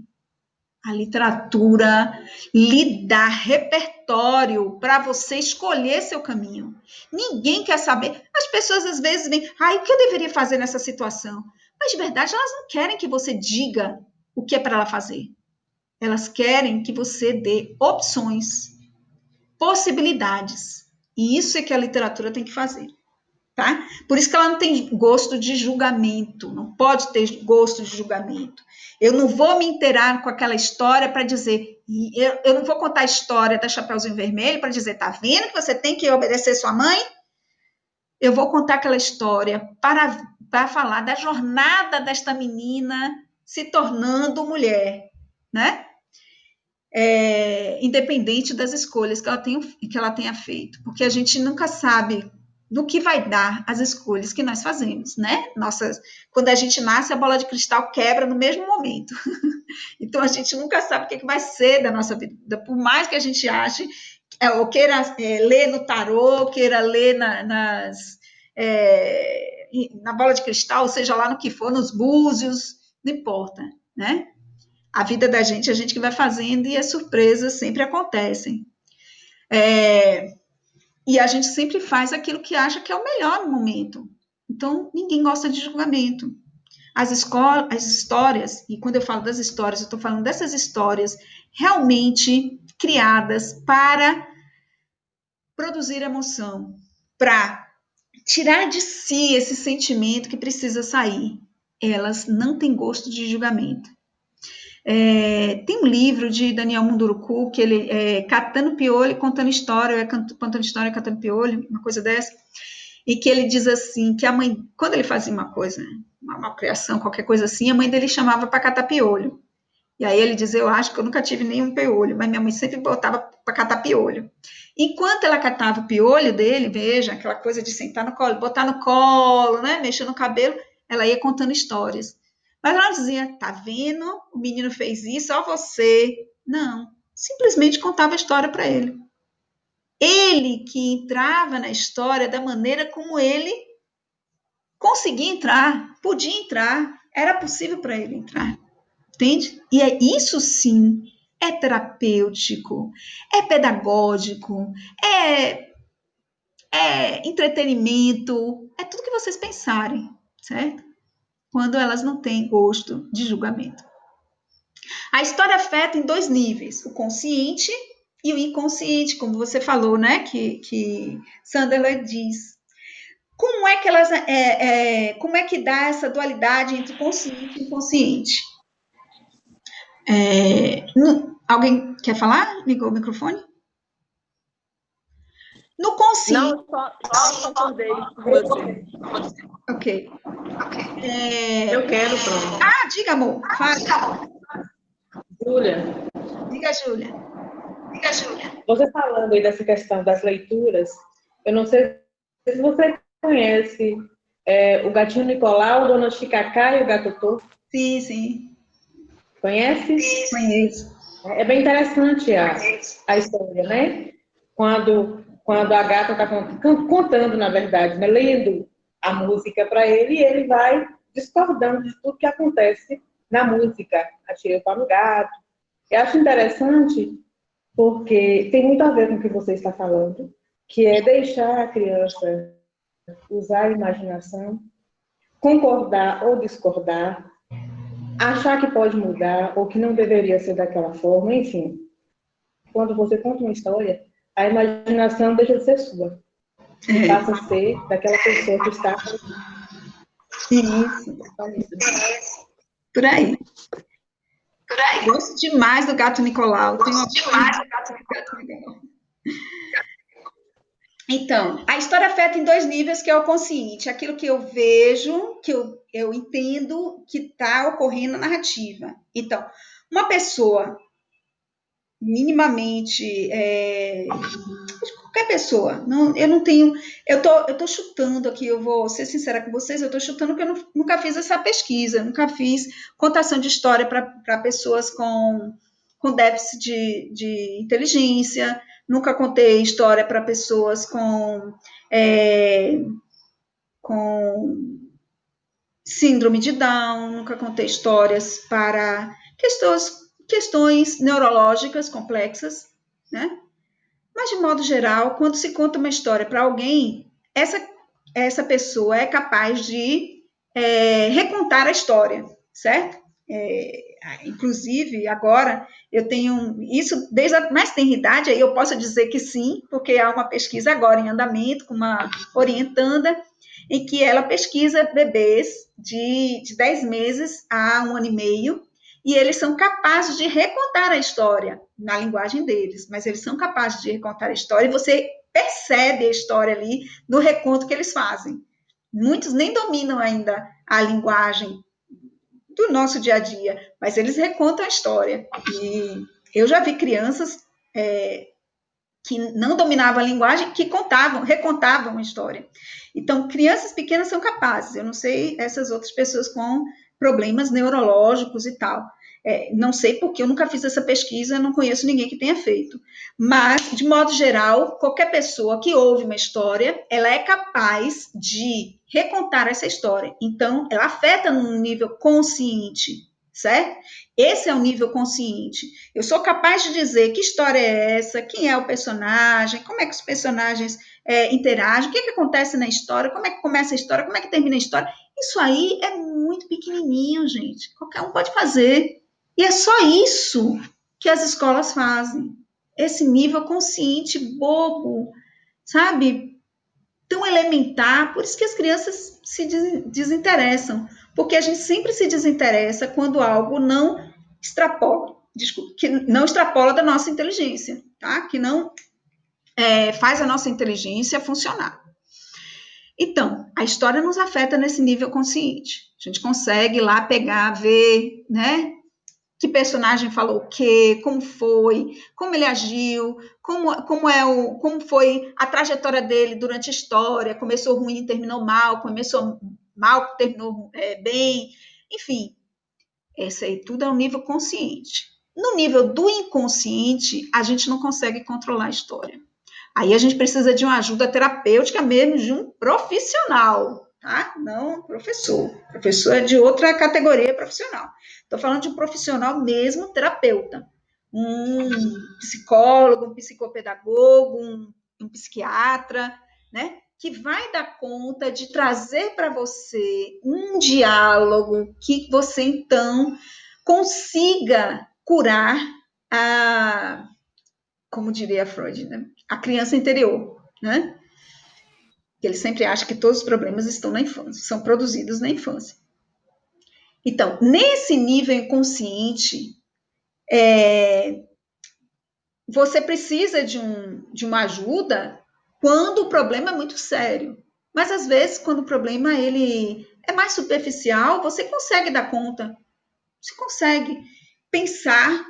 A literatura lhe dá repertório para você escolher seu caminho. Ninguém quer saber. As pessoas às vezes vêm, o que eu deveria fazer nessa situação? Mas de verdade elas não querem que você diga o que é para ela fazer. Elas querem que você dê opções, possibilidades. E isso é que a literatura tem que fazer. Tá? Por isso que ela não tem gosto de julgamento, não pode ter gosto de julgamento. Eu não vou me inteirar com aquela história para dizer, eu não vou contar a história da Chapeuzinho Vermelho para dizer, tá vendo que você tem que obedecer sua mãe? Eu vou contar aquela história para falar da jornada desta menina se tornando mulher, né? Independente das escolhas que ela tenha feito, porque a gente nunca sabe no que vai dar as escolhas que nós fazemos, né? Quando a gente nasce, a bola de cristal quebra no mesmo momento. Então, a gente nunca sabe o que vai ser da nossa vida. Por mais que a gente ache, ou queira ler no tarô, queira ler na bola de cristal, ou seja lá no que for, nos búzios, não importa, né? A vida da gente, a gente que vai fazendo e as surpresas sempre acontecem. E a gente sempre faz aquilo que acha que é o melhor no momento. Então, ninguém gosta de julgamento. As histórias, e quando eu falo das histórias, eu estou falando dessas histórias realmente criadas para produzir emoção, para tirar de si esse sentimento que precisa sair. Elas não têm gosto de julgamento. Tem um livro de Daniel Munduruku, que ele é Catando Piolho, contando história, contando história, catando piolho, uma coisa dessa, e que ele diz assim, que a mãe, quando ele fazia uma coisa, uma malcriação, qualquer coisa assim, a mãe dele chamava para catar piolho. E aí ele diz, eu acho que eu nunca tive nenhum piolho, mas minha mãe sempre botava para catar piolho. Enquanto ela catava o piolho dele, veja, aquela coisa de sentar no colo, botar no colo, né, mexer no cabelo, ela ia contando histórias. Mas ela dizia, tá vendo? O menino fez isso, ó você. Não, simplesmente contava a história para ele. Ele que entrava na história da maneira como ele conseguia entrar, podia entrar, era possível para ele entrar. Entende? E isso sim é terapêutico, é pedagógico, é entretenimento, é tudo que vocês pensarem, certo? Quando elas não têm gosto de julgamento. A história afeta em 2 níveis, o consciente e o inconsciente, como você falou, né? Que Sunderland diz. Como é que elas, como é que dá essa dualidade entre consciente e inconsciente? Alguém quer falar? Ligou o microfone? No consciente. Não, só concordei com você. Ok. Eu quero, pronto. Diga, amor. Fala. Júlia, Diga, Júlia. você falando aí dessa questão das leituras, eu não sei se você conhece o Gatinho Nicolau, Dona Chicacá e o Gato Torto. Sim, sim. Conhece? Conheço. É bem interessante a história, né? Quando a gata está contando, na verdade, né? Lendo a música para ele, e ele vai discordando de tudo que acontece na música. Atirei o pau no gato. Eu acho interessante porque tem muito a ver com o que você está falando, que é deixar a criança usar a imaginação, concordar ou discordar, achar que pode mudar ou que não deveria ser daquela forma, enfim. Quando você conta uma história, a imaginação deixa de ser sua e passa a ser daquela pessoa que está... Isso. Por aí. Gosto demais do Gato Nicolau. Tenho demais do Gato Nicolau. Então, a história afeta em 2 níveis, que é o consciente, aquilo que eu vejo, que eu entendo que está ocorrendo na narrativa. Então, uma pessoa minimamente, qualquer pessoa, não, eu não tenho, eu tô chutando aqui, eu vou ser sincera com vocês, eu tô chutando porque eu nunca fiz essa pesquisa, nunca fiz contação de história para pessoas com déficit de inteligência, nunca contei história para pessoas com síndrome de Down, nunca contei histórias para questões neurológicas complexas, né? Mas, de modo geral, quando se conta uma história para alguém, essa pessoa é capaz de recontar a história, certo? Inclusive, agora, eu tenho isso desde a mais tenra idade, aí eu posso dizer que sim, porque há uma pesquisa agora em andamento, com uma orientanda, em que ela pesquisa bebês de 10 meses a 1 ano e meio, e eles são capazes de recontar a história na linguagem deles, mas eles são capazes de recontar a história e você percebe a história ali no reconto que eles fazem. Muitos nem dominam ainda a linguagem do nosso dia a dia, mas eles recontam a história. E eu já vi crianças que não dominavam a linguagem, que recontavam a história. Então, crianças pequenas são capazes. Eu não sei essas outras pessoas com problemas neurológicos e tal. Não sei porque eu nunca fiz essa pesquisa, não conheço ninguém que tenha feito. Mas, de modo geral, qualquer pessoa que ouve uma história, ela é capaz de recontar essa história. Então, ela afeta num nível consciente, certo? Esse é o nível consciente. Eu sou capaz de dizer que história é essa, quem é o personagem, como é que os personagens interagem, o que acontece na história, como é que começa a história, como é que termina a história. Isso aí é muito pequenininho, gente. Qualquer um pode fazer. E é só isso que as escolas fazem. Esse nível consciente, bobo, sabe? Tão elementar, por isso que as crianças se desinteressam, porque a gente sempre se desinteressa quando algo não extrapola, desculpa, que não extrapola da nossa inteligência, tá? Que não faz a nossa inteligência funcionar. Então, a história nos afeta nesse nível consciente. A gente consegue lá pegar, ver, né? Que personagem falou o quê, como foi, como ele agiu, como foi a trajetória dele durante a história, começou ruim, terminou mal, terminou bem, enfim, esse aí tudo é um nível consciente. No nível do inconsciente, a gente não consegue controlar a história. Aí a gente precisa de uma ajuda terapêutica mesmo, de um profissional, tá? Não professor. Professor é de outra categoria profissional. Estou falando de um profissional mesmo, terapeuta. Um psicólogo, um psicopedagogo, um psiquiatra, né? Que vai dar conta de trazer para você um diálogo que você, então, consiga curar como diria Freud, né? A criança interior, né? Ele sempre acha que todos os problemas estão na infância, são produzidos na infância. Então, nesse nível inconsciente, você precisa de uma ajuda quando o problema é muito sério. Mas, às vezes, quando o problema ele é mais superficial, você consegue dar conta. Você consegue pensar,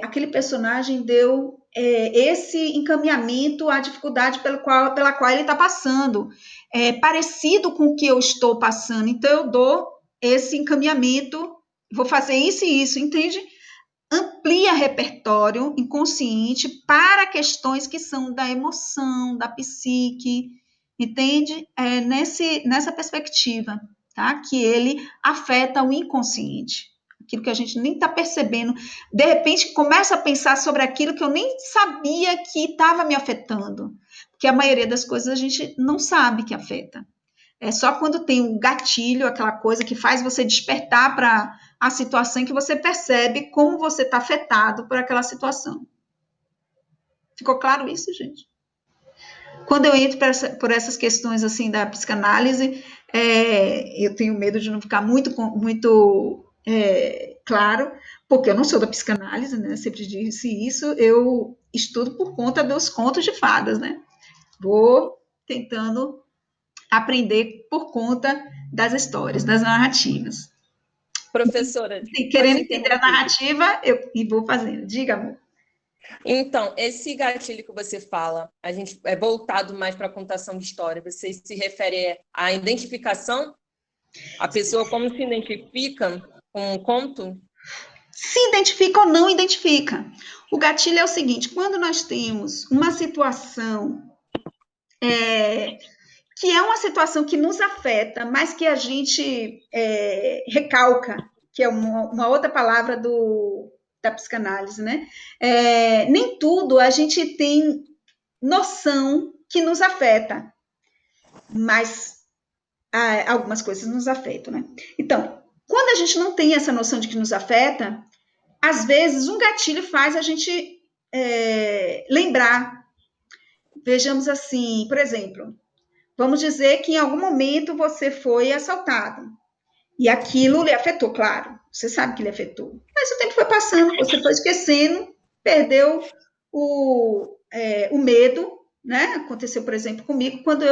aquele personagem deu esse encaminhamento à dificuldade pela qual ele está passando. É parecido com o que eu estou passando, então eu dou esse encaminhamento, vou fazer isso e isso, entende? Amplia repertório inconsciente para questões que são da emoção, da psique, entende? Nessa perspectiva, tá? Que ele afeta o inconsciente, aquilo que a gente nem está percebendo. De repente, começa a pensar sobre aquilo que eu nem sabia que estava me afetando, porque a maioria das coisas a gente não sabe que afeta. É só quando tem um gatilho, aquela coisa que faz você despertar para a situação em que você percebe como você está afetado por aquela situação. Ficou claro isso, gente? Quando eu entro por essas questões assim da psicanálise, eu tenho medo de não ficar muito claro, porque eu não sou da psicanálise, né? Sempre disse isso, eu estudo por conta dos contos de fadas, né? Vou tentando aprender por conta das histórias, das narrativas. Professora, E querendo entender a narrativa, e vou fazendo. Diga, amor. Então, esse gatilho que você fala, a gente é voltado mais para a contação de história. Você se refere à identificação? A pessoa como se identifica com um conto? Se identifica ou não identifica. O gatilho é o seguinte: quando nós temos uma situação que é uma situação que nos afeta, mas que a gente recalca, que é uma outra palavra da psicanálise, né? Nem tudo a gente tem noção que nos afeta, mas algumas coisas nos afetam, né? Então, quando a gente não tem essa noção de que nos afeta, às vezes um gatilho faz a gente lembrar. Vejamos assim, por exemplo, vamos dizer que em algum momento você foi assaltado. E aquilo lhe afetou, claro. Você sabe que lhe afetou. Mas o tempo foi passando, você foi esquecendo, perdeu o medo, né? Aconteceu, por exemplo, comigo, quando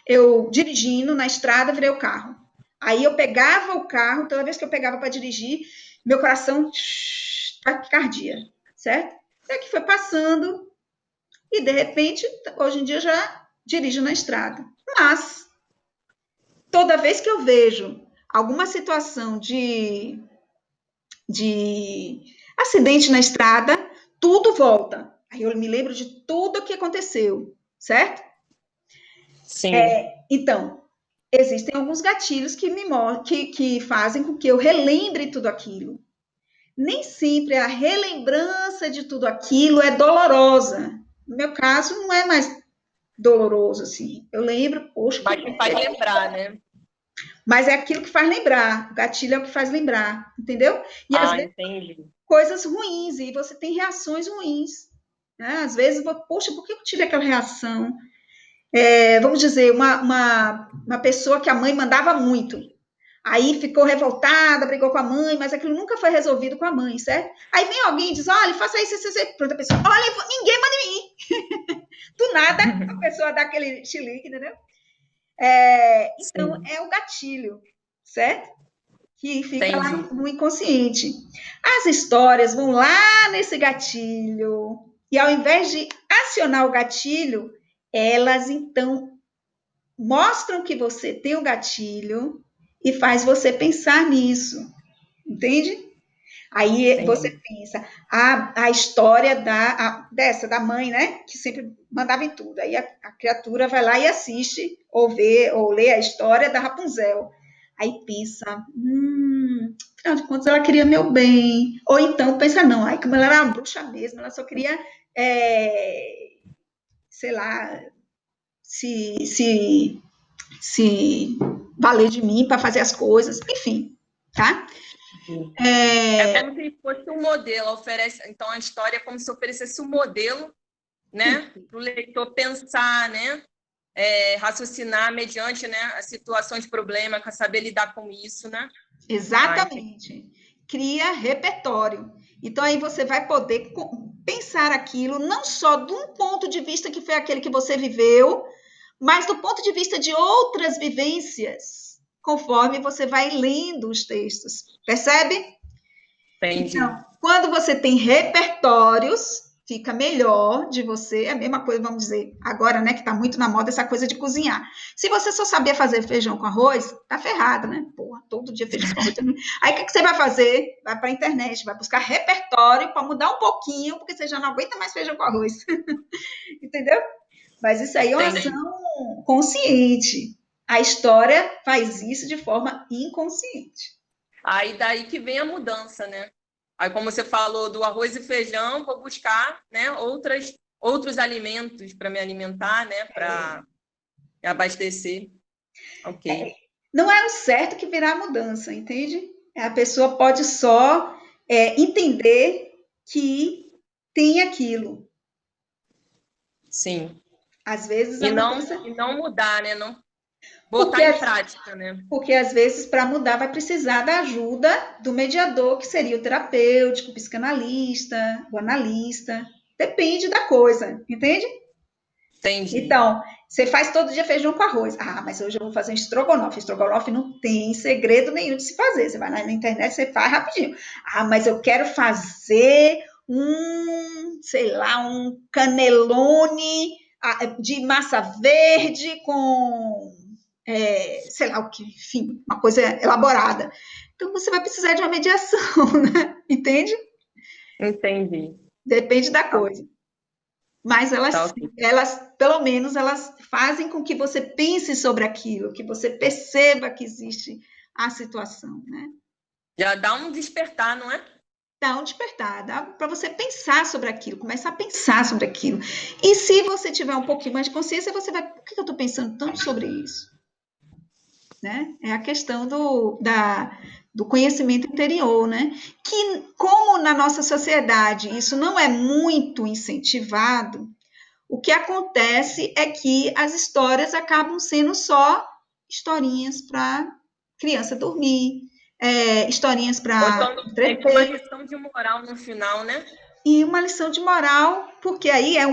eu dirigindo na estrada, virei o carro. Aí eu pegava o carro, toda vez que eu pegava para dirigir, meu coração taquicardia, certo? É que foi passando e, de repente, hoje em dia já dirijo na estrada. Mas, toda vez que eu vejo alguma situação de acidente na estrada, tudo volta. Aí eu me lembro de tudo o que aconteceu, certo? Sim. Então, existem alguns gatilhos que fazem com que eu relembre tudo aquilo. Nem sempre a relembrança de tudo aquilo é dolorosa. No meu caso, não é mais doloroso, assim. Eu lembro, poxa... Mas te faz lembrar, né? Mas é aquilo que faz lembrar. O gatilho é o que faz lembrar, entendeu? E às vezes, Entendi. coisas ruins, e você tem reações ruins. Né? Às vezes, poxa, por que eu tive aquela reação? Vamos dizer, uma pessoa que a mãe mandava muito. Aí ficou revoltada, brigou com a mãe, mas aquilo nunca foi resolvido com a mãe, certo? Aí vem alguém e diz, olha, faça isso, pronto, a pessoa, olha, ninguém manda em mim. Do nada, a pessoa dá aquele chilique, entendeu? Então, é o gatilho, certo? Que fica lá no inconsciente. As histórias vão lá nesse gatilho, e ao invés de acionar o gatilho, elas, então, mostram que você tem o gatilho e faz você pensar nisso, entende? Aí você pensa, a história da mãe, né? Que sempre mandava em tudo. Aí a criatura vai lá e assiste, ou vê, ou lê a história da Rapunzel. Aí pensa, afinal de contas, ela queria meu bem. Ou então pensa, não, aí como ela era uma bruxa mesmo, ela só queria, sei lá, se valer de mim para fazer as coisas, enfim, tá? É como se fosse um modelo, então a história é como se oferecesse um modelo, né, para o leitor pensar, né, raciocinar mediante, né, a situação de problema, saber lidar com isso, né? Exatamente. Cria repertório. Então aí você vai poder pensar aquilo não só de um ponto de vista que foi aquele que você viveu, mas do ponto de vista de outras vivências, conforme você vai lendo os textos. Percebe? Entendi. Então, quando você tem repertórios, fica melhor de você. É a mesma coisa, vamos dizer, agora, né, que tá muito na moda essa coisa de cozinhar. Se você só sabia fazer feijão com arroz, tá ferrado, né? Porra, todo dia feijão com arroz. Aí o que você vai fazer? Vai para a internet, vai buscar repertório para mudar um pouquinho, porque você já não aguenta mais feijão com arroz. Entendeu? Mas isso aí é uma ação consciente. A história faz isso de forma inconsciente. Aí daí que vem a mudança, né? Aí, como você falou do arroz e feijão, vou buscar, né, outros alimentos para me alimentar, né, para me abastecer. Ok. Não é o certo que virá a mudança, entende? A pessoa pode só entender que tem aquilo. Sim. Às vezes E não mudar, né? Não botar em prática, né? Porque às vezes para mudar vai precisar da ajuda do mediador, que seria o terapêutico, o psicanalista, o analista. Depende da coisa, entende? Entendi. Então, você faz todo dia feijão com arroz. Ah, mas hoje eu vou fazer um estrogonofe. Estrogonofe não tem segredo nenhum de se fazer. Você vai na internet, você faz rapidinho. Ah, mas eu quero fazer sei lá, um canelone de massa verde com, sei lá o que, enfim, uma coisa elaborada. Então, você vai precisar de uma mediação, né? Entende? Entendi. Depende da coisa. Mas elas, pelo menos, elas fazem com que você pense sobre aquilo, que você perceba que existe a situação, né? Já dá um despertar, não é? Dá um despertar, dá para você pensar sobre aquilo, começar a pensar sobre aquilo. E se você tiver um pouquinho mais de consciência, você vai, por que eu estou pensando tanto sobre isso? Né? É a questão do conhecimento interior, né? Que, como na nossa sociedade isso não é muito incentivado, o que acontece é que as histórias acabam sendo só historinhas para criança dormir, historinhas para entreter. Tem uma lição de moral no final, né? E uma lição de moral, porque aí é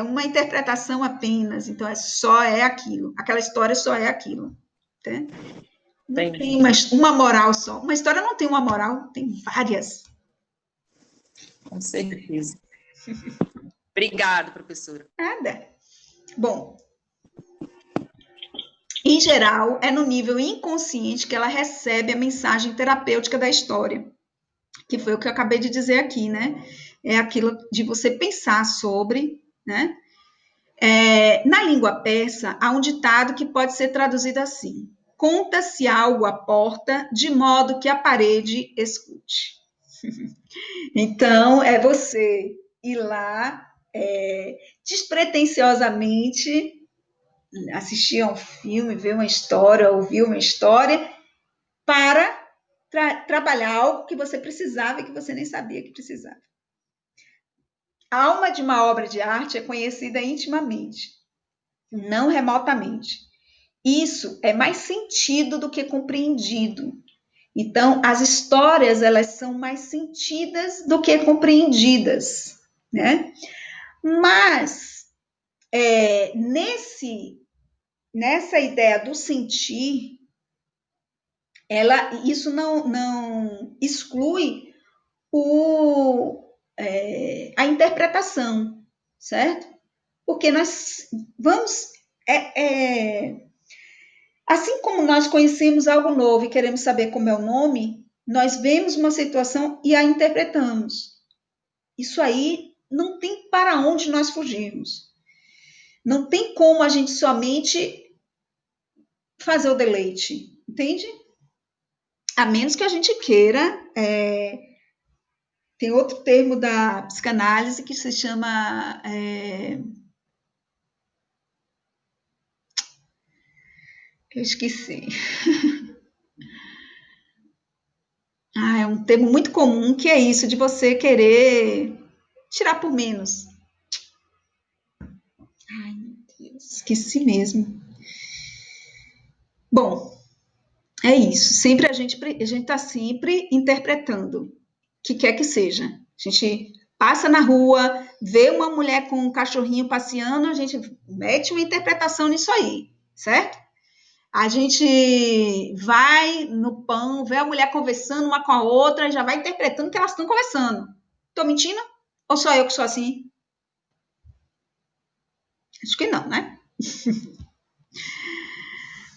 uma interpretação apenas, então só é aquilo, aquela história só é aquilo. Né? Não tem uma moral só. Uma história não tem uma moral, tem várias. Com certeza. Obrigada, professora. Nada. Bom, em geral, é no nível inconsciente que ela recebe a mensagem terapêutica da história, que foi o que eu acabei de dizer aqui, né? É aquilo de você pensar sobre, né? Na língua persa, há um ditado que pode ser traduzido assim: conta-se algo à porta, de modo que a parede escute. Então, é você ir lá, despretensiosamente, assistir a um filme, ver uma história, ouvir uma história, para trabalhar algo que você precisava e que você nem sabia que precisava. A alma de uma obra de arte é conhecida intimamente, não remotamente. Isso é mais sentido do que compreendido. Então, as histórias, elas são mais sentidas do que compreendidas, né? Mas, nessa ideia do sentir, isso não exclui a interpretação, certo? Porque nós vamos... assim como nós conhecemos algo novo e queremos saber como é o nome, nós vemos uma situação e a interpretamos. Isso aí não tem para onde nós fugirmos. Não tem como a gente somente fazer o deleite, entende? A menos que a gente queira. Tem outro termo da psicanálise que se chama... eu esqueci. É um termo muito comum, que é isso, de você querer tirar por menos. Ai, meu Deus, esqueci mesmo. Bom, é isso. Sempre a gente está sempre interpretando, o que quer que seja. A gente passa na rua, vê uma mulher com um cachorrinho passeando, a gente mete uma interpretação nisso aí, certo? A gente vai no pão, vê a mulher conversando uma com a outra, já vai interpretando que elas estão conversando. Estou mentindo? Ou só eu que sou assim? Acho que não, né?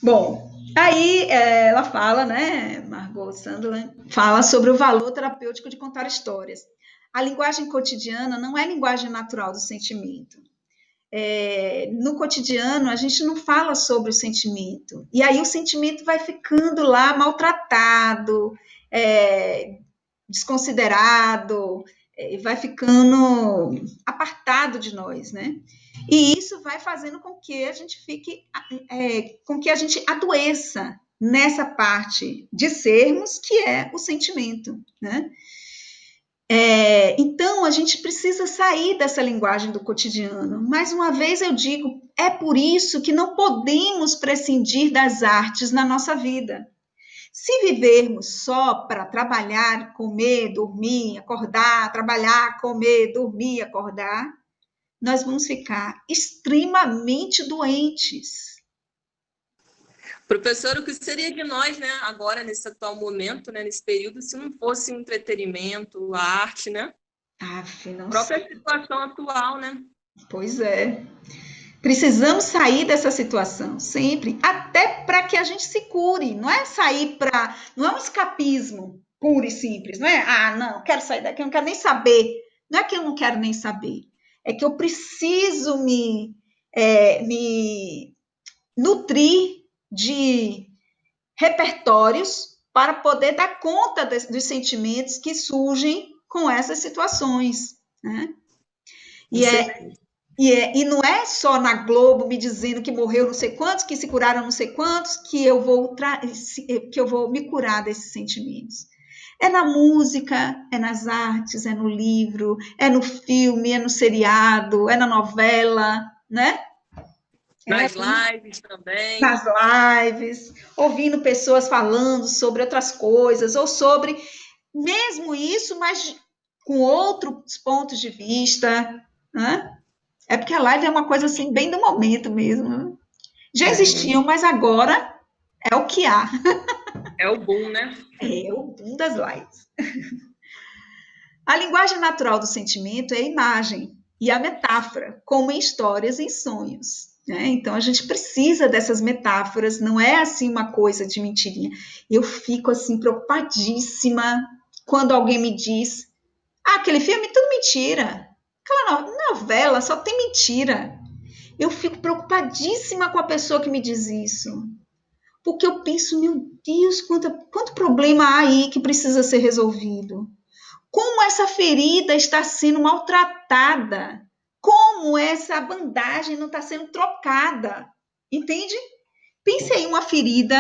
Bom, aí ela fala, né, Margot Sandler, fala sobre o valor terapêutico de contar histórias. A linguagem cotidiana não é linguagem natural do sentimento. No cotidiano, a gente não fala sobre o sentimento. E aí o sentimento vai ficando lá maltratado, desconsiderado, vai ficando apartado de nós, né? E isso vai fazendo com que a gente fique, com que a gente adoeça nessa parte de sermos, que é o sentimento, né? Então, a gente precisa sair dessa linguagem do cotidiano. Mais uma vez eu digo, é por isso que não podemos prescindir das artes na nossa vida. Se vivermos só para trabalhar, comer, dormir, acordar, trabalhar, comer, dormir, acordar, nós vamos ficar extremamente doentes. Professor, o que seria de nós, né, agora, nesse atual momento, né, nesse período, se não fosse o entretenimento, a arte, né? A própria situação atual, né? Pois é. Precisamos sair dessa situação, sempre, até para que a gente se cure. Não é sair para... Não é um escapismo puro e simples, não é? Não, quero sair daqui, eu não quero nem saber. Não é que eu não quero nem saber. É que eu preciso me nutrir de repertórios para poder dar conta dos sentimentos que surgem com essas situações, né? E não é só na Globo me dizendo que morreu não sei quantos, que se curaram não sei quantos, que eu vou me curar desses sentimentos. É na música, é nas artes, é no livro, é no filme, é no seriado, é na novela, né? Nas lives também. Nas lives, ouvindo pessoas falando sobre outras coisas, ou sobre mesmo isso, mas com outros pontos de vista, né? É porque a live é uma coisa assim, bem do momento mesmo. Né? Já existiam, mas agora é o que há. É o boom, né? É o boom das lives. A linguagem natural do sentimento é a imagem e a metáfora, como em histórias e em sonhos. Né? Então, a gente precisa dessas metáforas, não é assim uma coisa de mentirinha. Eu fico assim preocupadíssima quando alguém me diz: aquele filme é tudo mentira. Aquela novela só tem mentira. eu fico preocupadíssima com a pessoa que me diz isso. Porque eu penso, meu Deus, quanto problema há aí que precisa ser resolvido. Como essa ferida está sendo maltratada. Como essa bandagem não está sendo trocada. Entende? Pense aí uma ferida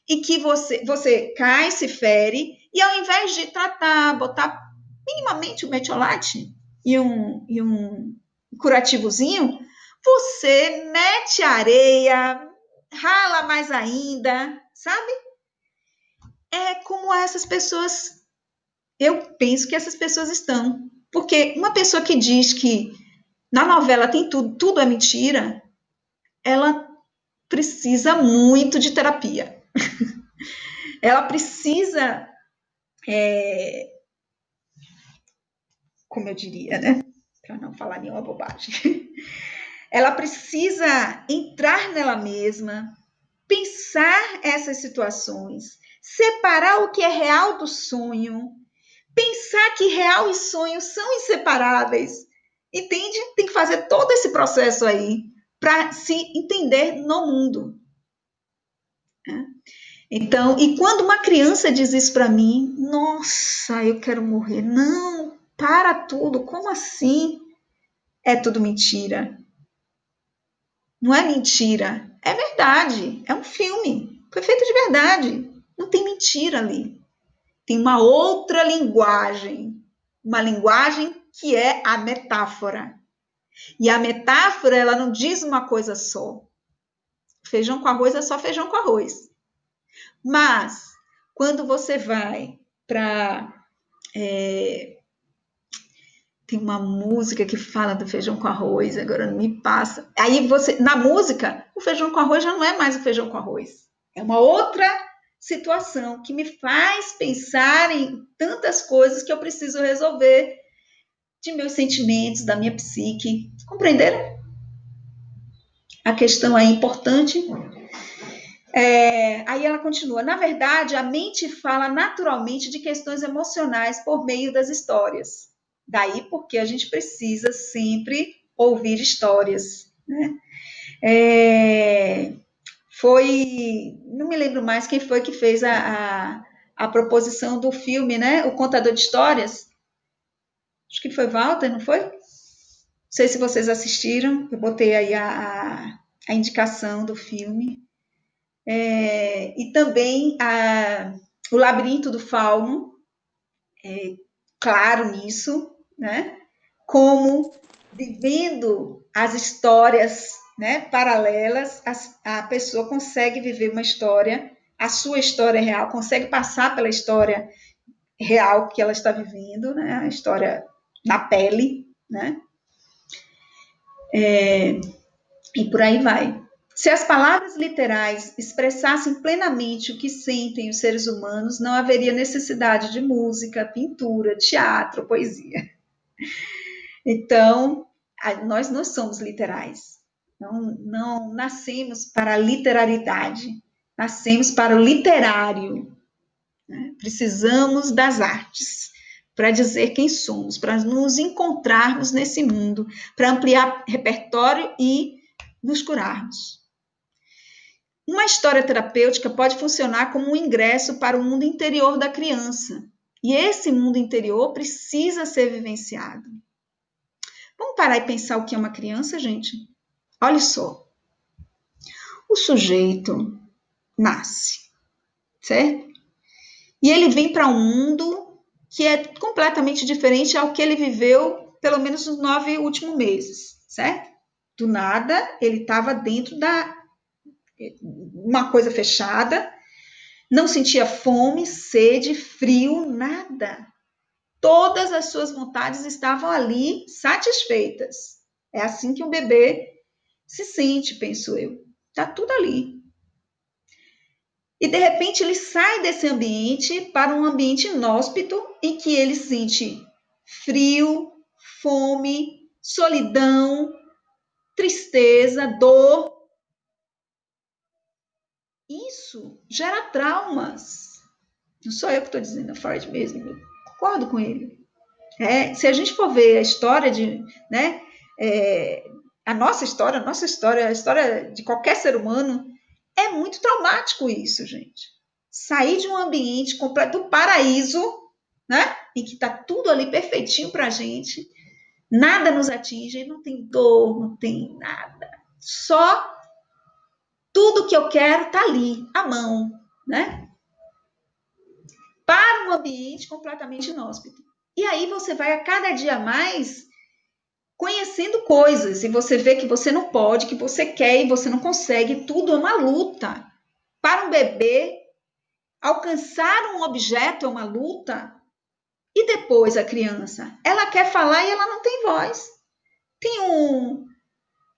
em que você cai, se fere, e ao invés de tratar, botar minimamente um metiolate e um curativozinho, você mete areia, rala mais ainda, sabe? É como essas pessoas, eu penso que essas pessoas estão. Porque uma pessoa que diz que na novela tem tudo, tudo é mentira, ela precisa muito de terapia. Ela precisa, como eu diria, né? Para não falar nenhuma bobagem. Ela precisa entrar nela mesma, pensar essas situações, separar o que é real do sonho, pensar que real e sonho são inseparáveis. Entende? Tem que fazer todo esse processo aí para se entender no mundo. Então, e quando uma criança diz isso para mim, nossa, eu quero morrer. Não, para tudo. Como assim? É tudo mentira. Não é mentira, é verdade. É um filme. Foi feito de verdade. Não tem mentira ali. Tem uma outra linguagem. Uma linguagem que é a metáfora. E a metáfora, ela não diz uma coisa só. Feijão com arroz é só feijão com arroz. Mas, quando você vai para... tem uma música que fala do feijão com arroz, agora não me passa. Aí você, na música, o feijão com arroz já não é mais o feijão com arroz. É uma outra situação que me faz pensar em tantas coisas que eu preciso resolver de meus sentimentos, da minha psique. Compreenderam? A questão é importante. Aí ela continua. Na verdade, a mente fala naturalmente de questões emocionais por meio das histórias. Daí porque a gente precisa sempre ouvir histórias, né? Não me lembro mais quem foi que fez a proposição do filme, né? O Contador de Histórias. Acho que foi Walter, não foi? Não sei se vocês assistiram, eu botei aí a indicação do filme. E também o Labirinto do Fauno, claro nisso, né? Como vivendo as histórias, né, paralelas, a pessoa consegue viver uma história, a sua história real, consegue passar pela história real que ela está vivendo, né, a história na pele, né, e por aí vai. Se as palavras literais expressassem plenamente o que sentem os seres humanos, não haveria necessidade de música, pintura, teatro, poesia. Então, nós não somos literais. Não nascemos para a literalidade, nascemos para o literário. Né? Precisamos das artes para dizer quem somos, para nos encontrarmos nesse mundo, para ampliar repertório e nos curarmos. Uma história terapêutica pode funcionar como um ingresso para o mundo interior da criança. E esse mundo interior precisa ser vivenciado. Vamos parar e pensar o que é uma criança, gente? Olha só. O sujeito nasce, certo? E ele vem para um mundo que é completamente diferente ao que ele viveu pelo menos nos 9 últimos meses, certo? Do nada, ele estava dentro uma coisa fechada, não sentia fome, sede, frio, nada. Todas as suas vontades estavam ali satisfeitas. É assim que um bebê se sente, penso eu. Está tudo ali. E, de repente, ele sai desse ambiente para um ambiente inóspito em que ele sente frio, fome, solidão, tristeza, dor. Isso gera traumas. Não sou eu que estou dizendo, é Freud mesmo. Eu concordo com ele. Se a gente for ver a história a nossa história, a história de qualquer ser humano, é muito traumático isso, gente. Sair de um ambiente completo do paraíso, né? Em que está tudo ali perfeitinho para a gente, nada nos atinge, não tem dor, não tem nada. Só tudo que eu quero está ali, à mão, né? Para um ambiente completamente inóspito. E aí você vai a cada dia mais conhecendo coisas, e você vê que você não pode, que você quer e você não consegue, tudo é uma luta. Para um bebê, alcançar um objeto é uma luta. E depois a criança, ela quer falar e ela não tem voz.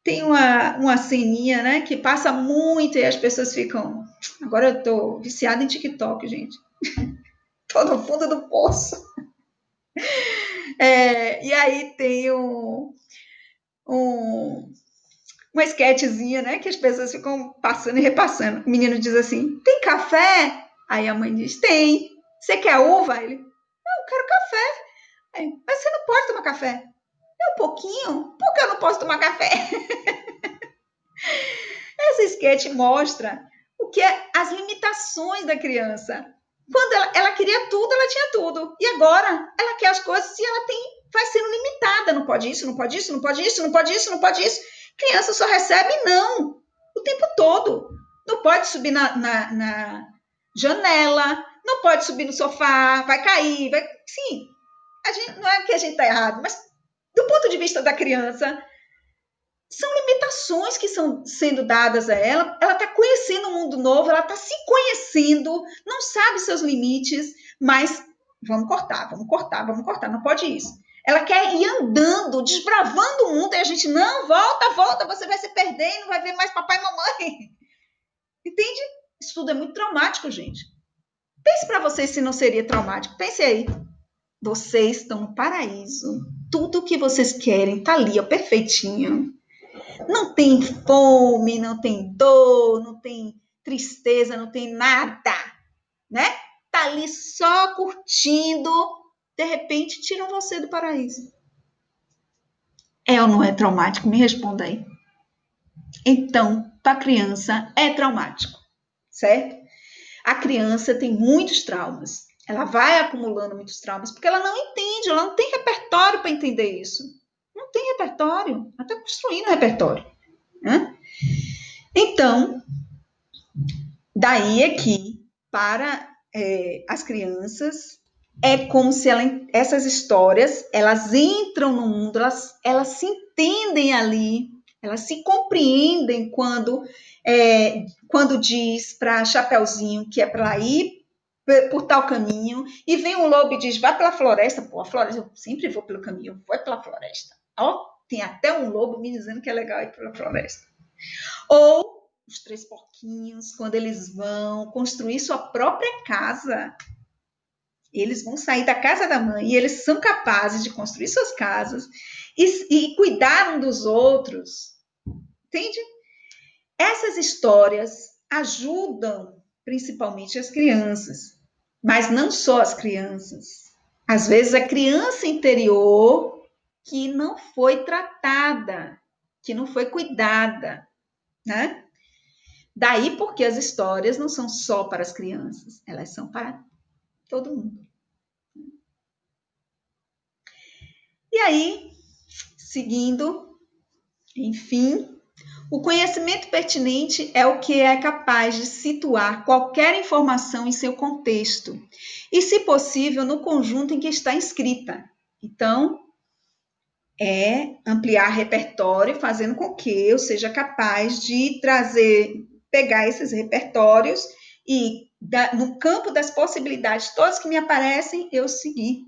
Tem uma ceninha, né, que passa muito e as pessoas ficam... Agora eu tô viciada em TikTok, gente. Tô no fundo do poço. E aí tem uma esquetezinha, né, que as pessoas ficam passando e repassando. O menino diz assim, tem café? Aí a mãe diz, tem. Você quer uva? Ele, não, eu quero café. Aí, mas você não pode tomar café. Um pouquinho? Por que eu não posso tomar café? Essa esquete mostra o que é as limitações da criança. Quando ela queria tudo, ela tinha tudo. E agora ela quer as coisas e ela vai sendo limitada. Não pode isso, não pode isso, não pode isso, não pode isso, não pode isso. Criança só recebe não o tempo todo. Não pode subir na janela, não pode subir no sofá, vai cair, vai... Sim, não é que a gente está errado, mas do ponto de vista da criança, são limitações que são sendo dadas a ela. Ela está conhecendo um mundo novo, ela está se conhecendo, não sabe seus limites, mas vamos cortar, não pode isso. Ela quer ir andando, desbravando o mundo, e a gente, não, volta, você vai se perder e não vai ver mais papai e mamãe. Entende? Isso tudo é muito traumático, gente. Pense para vocês se não seria traumático. Pense aí. Vocês estão no paraíso. Tudo o que vocês querem está ali, ó, perfeitinho. Não tem fome, não tem dor, não tem tristeza, não tem nada, né? Tá ali só curtindo, de repente tiram você do paraíso. É ou não é traumático? Me responda aí. Então, para a criança é traumático, certo? A criança tem muitos traumas. Ela vai acumulando muitos traumas porque ela não entende, ela não tem repertório para entender isso. Não tem repertório, ela está construindo repertório. Né? Então, daí é que, para as crianças, é como se essas histórias, elas entram no mundo, elas se entendem ali, elas se compreendem quando diz para Chapeuzinho que é para ir por tal caminho, e vem um lobo e diz, vai pela floresta. Pô, a floresta, eu sempre vou pelo caminho, eu vou pela floresta. Ó, tem até um lobo me dizendo que é legal ir pela floresta. Ou os 3 porquinhos, quando eles vão construir sua própria casa, eles vão sair da casa da mãe e eles são capazes de construir suas casas e cuidar um dos outros. Entende? Essas histórias ajudam principalmente as crianças, mas não só as crianças. Às vezes a criança interior que não foi tratada, que não foi cuidada, né? Daí porque as histórias não são só para as crianças, elas são para todo mundo. E aí, seguindo, enfim, o conhecimento pertinente é o que é capaz de situar qualquer informação em seu contexto e, se possível, no conjunto em que está inscrita. Então, é ampliar repertório, fazendo com que eu seja capaz de pegar esses repertórios e, no campo das possibilidades todas que me aparecem, eu seguir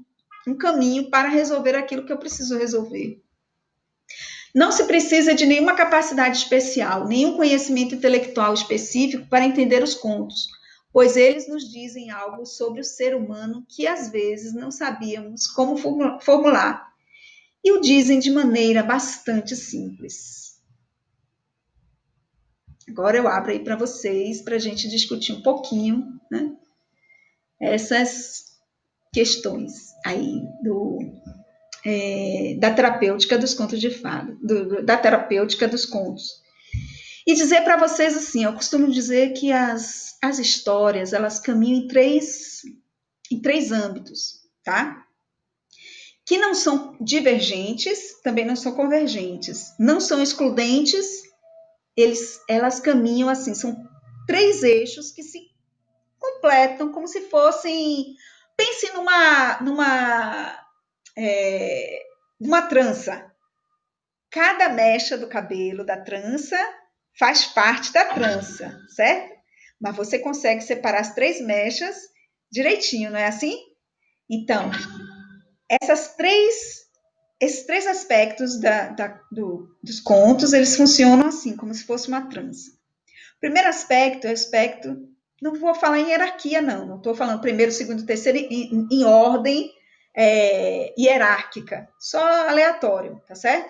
um caminho para resolver aquilo que eu preciso resolver. Não se precisa de nenhuma capacidade especial, nenhum conhecimento intelectual específico para entender os contos, pois eles nos dizem algo sobre o ser humano que às vezes não sabíamos como formular, e o dizem de maneira bastante simples. Agora eu abro aí para vocês, para a gente discutir um pouquinho, né, essas questões aí da terapêutica dos contos de fada, da terapêutica dos contos. E dizer para vocês assim, eu costumo dizer que as histórias, elas caminham em três âmbitos, tá? Que não são divergentes, também não são convergentes, não são excludentes, elas caminham assim, são três eixos que se completam como se fossem, pense numa trança. Cada mecha do cabelo da trança faz parte da trança, certo? Mas você consegue separar as três mechas direitinho, não é assim? Então, esses três aspectos dos contos, eles funcionam assim, como se fosse uma trança. O primeiro aspecto é o aspecto, não vou falar em hierarquia, não estou falando primeiro, segundo, terceiro, em ordem hierárquica, só aleatório, tá certo?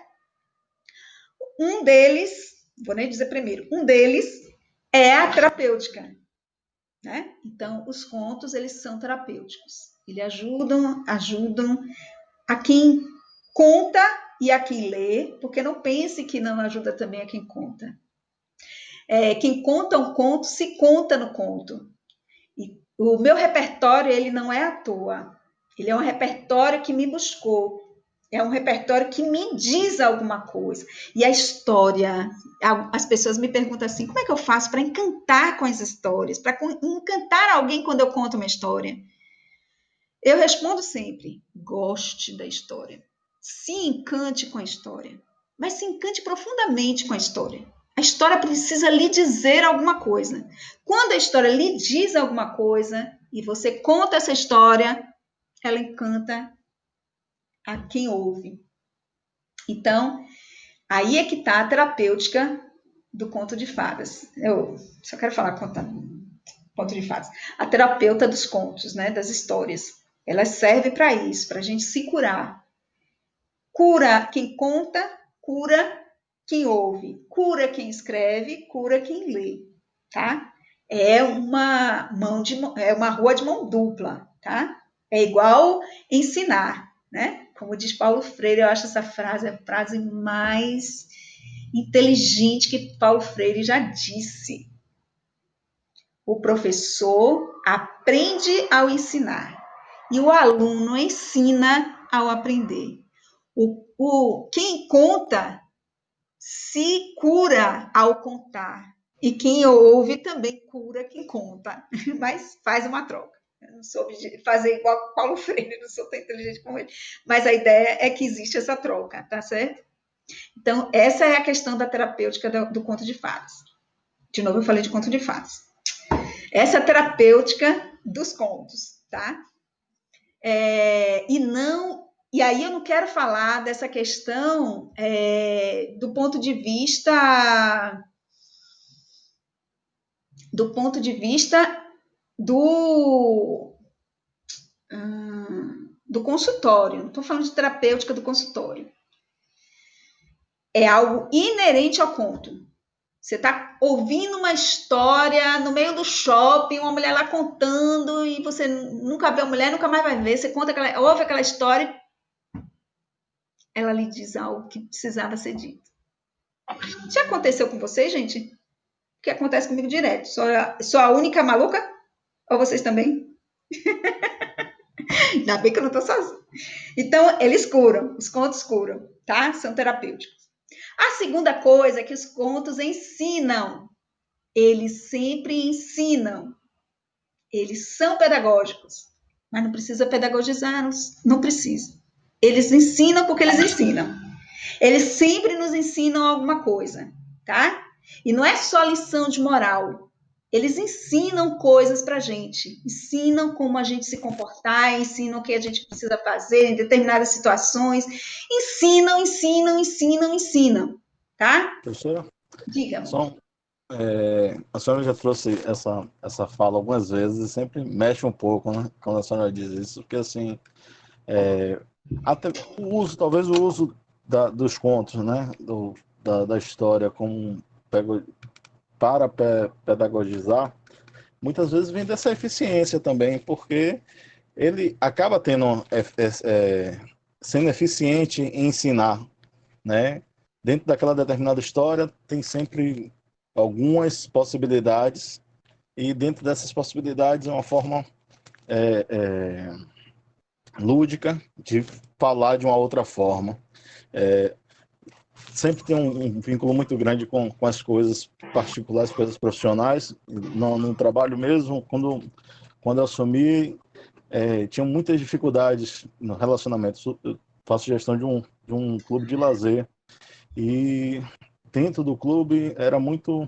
Um deles, vou nem dizer primeiro, um deles é a terapêutica, né? Então, os contos, eles são terapêuticos. Eles ajudam a quem conta e a quem lê, porque não pense que não ajuda também a quem conta. Quem conta um conto, se conta no conto. E o meu repertório, ele não é à toa. Ele é um repertório que me buscou. É um repertório que me diz alguma coisa. E a história, as pessoas me perguntam assim, como é que eu faço para encantar com as histórias? Para encantar alguém quando eu conto uma história? Eu respondo sempre, goste da história. Se encante com a história. Mas se encante profundamente com a história. A história precisa lhe dizer alguma coisa. Quando a história lhe diz alguma coisa e você conta essa história, ela encanta a quem ouve. Então, aí é que está a terapêutica do conto de fadas. Eu só quero falar conto de fadas. A terapeuta dos contos, né, das histórias. Ela serve para isso, para a gente se curar. Cura quem conta, cura quem ouve, cura quem escreve, cura quem lê, tá? É uma rua de mão dupla, tá? É igual ensinar, né? Como diz Paulo Freire, eu acho essa frase a frase mais inteligente que Paulo Freire já disse. O professor aprende ao ensinar e o aluno ensina ao aprender. Quem conta se cura ao contar. E quem ouve também cura quem conta. Mas faz uma troca. Eu não soube fazer igual Paulo Freire, não sou tão inteligente como ele. Mas a ideia é que existe essa troca, tá certo? Então, essa é a questão da terapêutica do conto de fadas. De novo, eu falei de conto de fadas. Essa é a terapêutica dos contos, tá? E aí eu não quero falar dessa questão do ponto de vista do consultório. Não estou falando de terapêutica do consultório. É algo inerente ao conto. Você está ouvindo uma história no meio do shopping, uma mulher lá contando, e você nunca vê a mulher, nunca mais vai ver. Você ouve aquela história, ela lhe diz algo que precisava ser dito. Já aconteceu com vocês, gente? O que acontece comigo direto? Sou a única maluca? Ou vocês também? Ainda bem que eu não estou sozinha. Então, eles curam, os contos curam, tá? São terapêuticos. A segunda coisa é que os contos ensinam. Eles sempre ensinam. Eles são pedagógicos, mas não precisa pedagogizar, não precisa. Eles ensinam porque eles ensinam. Eles sempre nos ensinam alguma coisa, tá? E não é só lição de moral. Eles ensinam coisas pra gente. Ensinam como a gente se comportar, ensinam o que a gente precisa fazer em determinadas situações. Ensinam, tá? Professora, Diga. a senhora já trouxe essa fala algumas vezes e sempre mexe um pouco, né, quando a senhora diz isso, porque assim, até talvez o uso dos contos, né, da história para pedagogizar, muitas vezes vem dessa eficiência também, porque ele acaba tendo sendo eficiente em ensinar, né? Dentro daquela determinada história tem sempre algumas possibilidades, e dentro dessas possibilidades é uma forma lúdica de falar de uma outra forma. Sempre tem um vínculo muito grande com as coisas particulares, coisas profissionais. No trabalho mesmo, quando eu assumi, tinha muitas dificuldades no relacionamento. Eu faço gestão de um clube de lazer, e dentro do clube era muito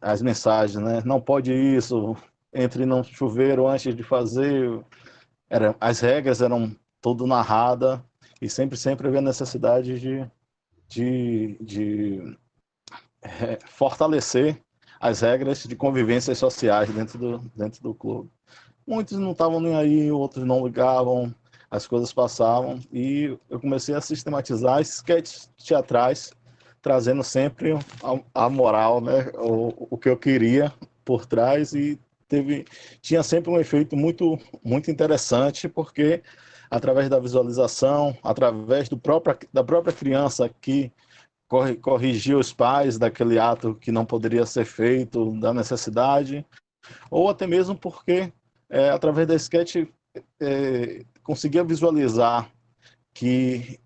as mensagens, né? Não pode isso, entre no chuveiro antes de fazer. As regras eram tudo narrada, e sempre havia necessidade de fortalecer as regras de convivências sociais dentro do clube. Muitos não estavam nem aí, outros não ligavam, as coisas passavam, e eu comecei a sistematizar sketches teatrais, trazendo sempre a moral, né? O que eu queria por trás, e tinha sempre um efeito muito interessante, porque através da visualização, através da própria criança que corrigia os pais daquele ato que não poderia ser feito, da necessidade, ou até mesmo porque, através da sketch, conseguia visualizar que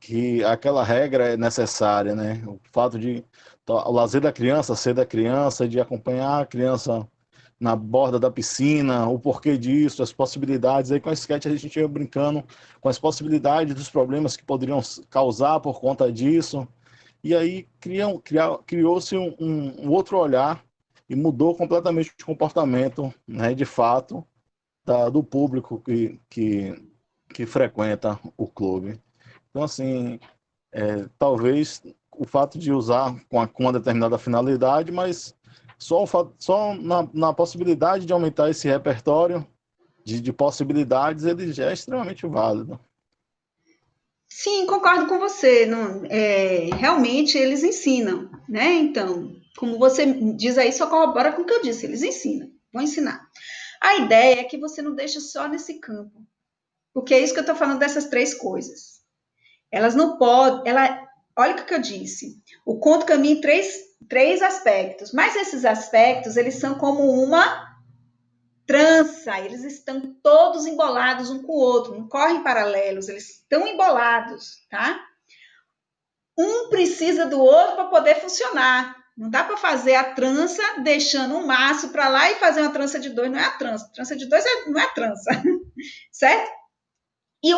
aquela regra é necessária, né? O fato de o lazer da criança, ser da criança, de acompanhar a criança na borda da piscina, o porquê disso, as possibilidades. Aí com a sketch a gente ia brincando com as possibilidades dos problemas que poderiam causar por conta disso. E aí criou-se um outro olhar, e mudou completamente o comportamento, né, de fato, do público que frequenta o clube. Então, assim, talvez o fato de usar com uma determinada finalidade, mas só na possibilidade de aumentar esse repertório de possibilidades, ele já é extremamente válido. Sim, concordo com você. Não, realmente eles ensinam, né? Então, como você diz aí, só corrobora com o que eu disse. Eles ensinam, vão ensinar. A ideia é que você não deixe só nesse campo, porque é isso que eu estou falando dessas três coisas. Elas não podem. Olha o que eu disse. O conto caminha em três aspectos, mas esses aspectos eles são como uma trança, eles estão todos embolados um com o outro, não correm paralelos, eles estão embolados, tá? Um precisa do outro para poder funcionar. Não dá para fazer a trança deixando um maço para lá e fazer uma trança de dois, não é a trança. Trança de dois não é trança, certo? E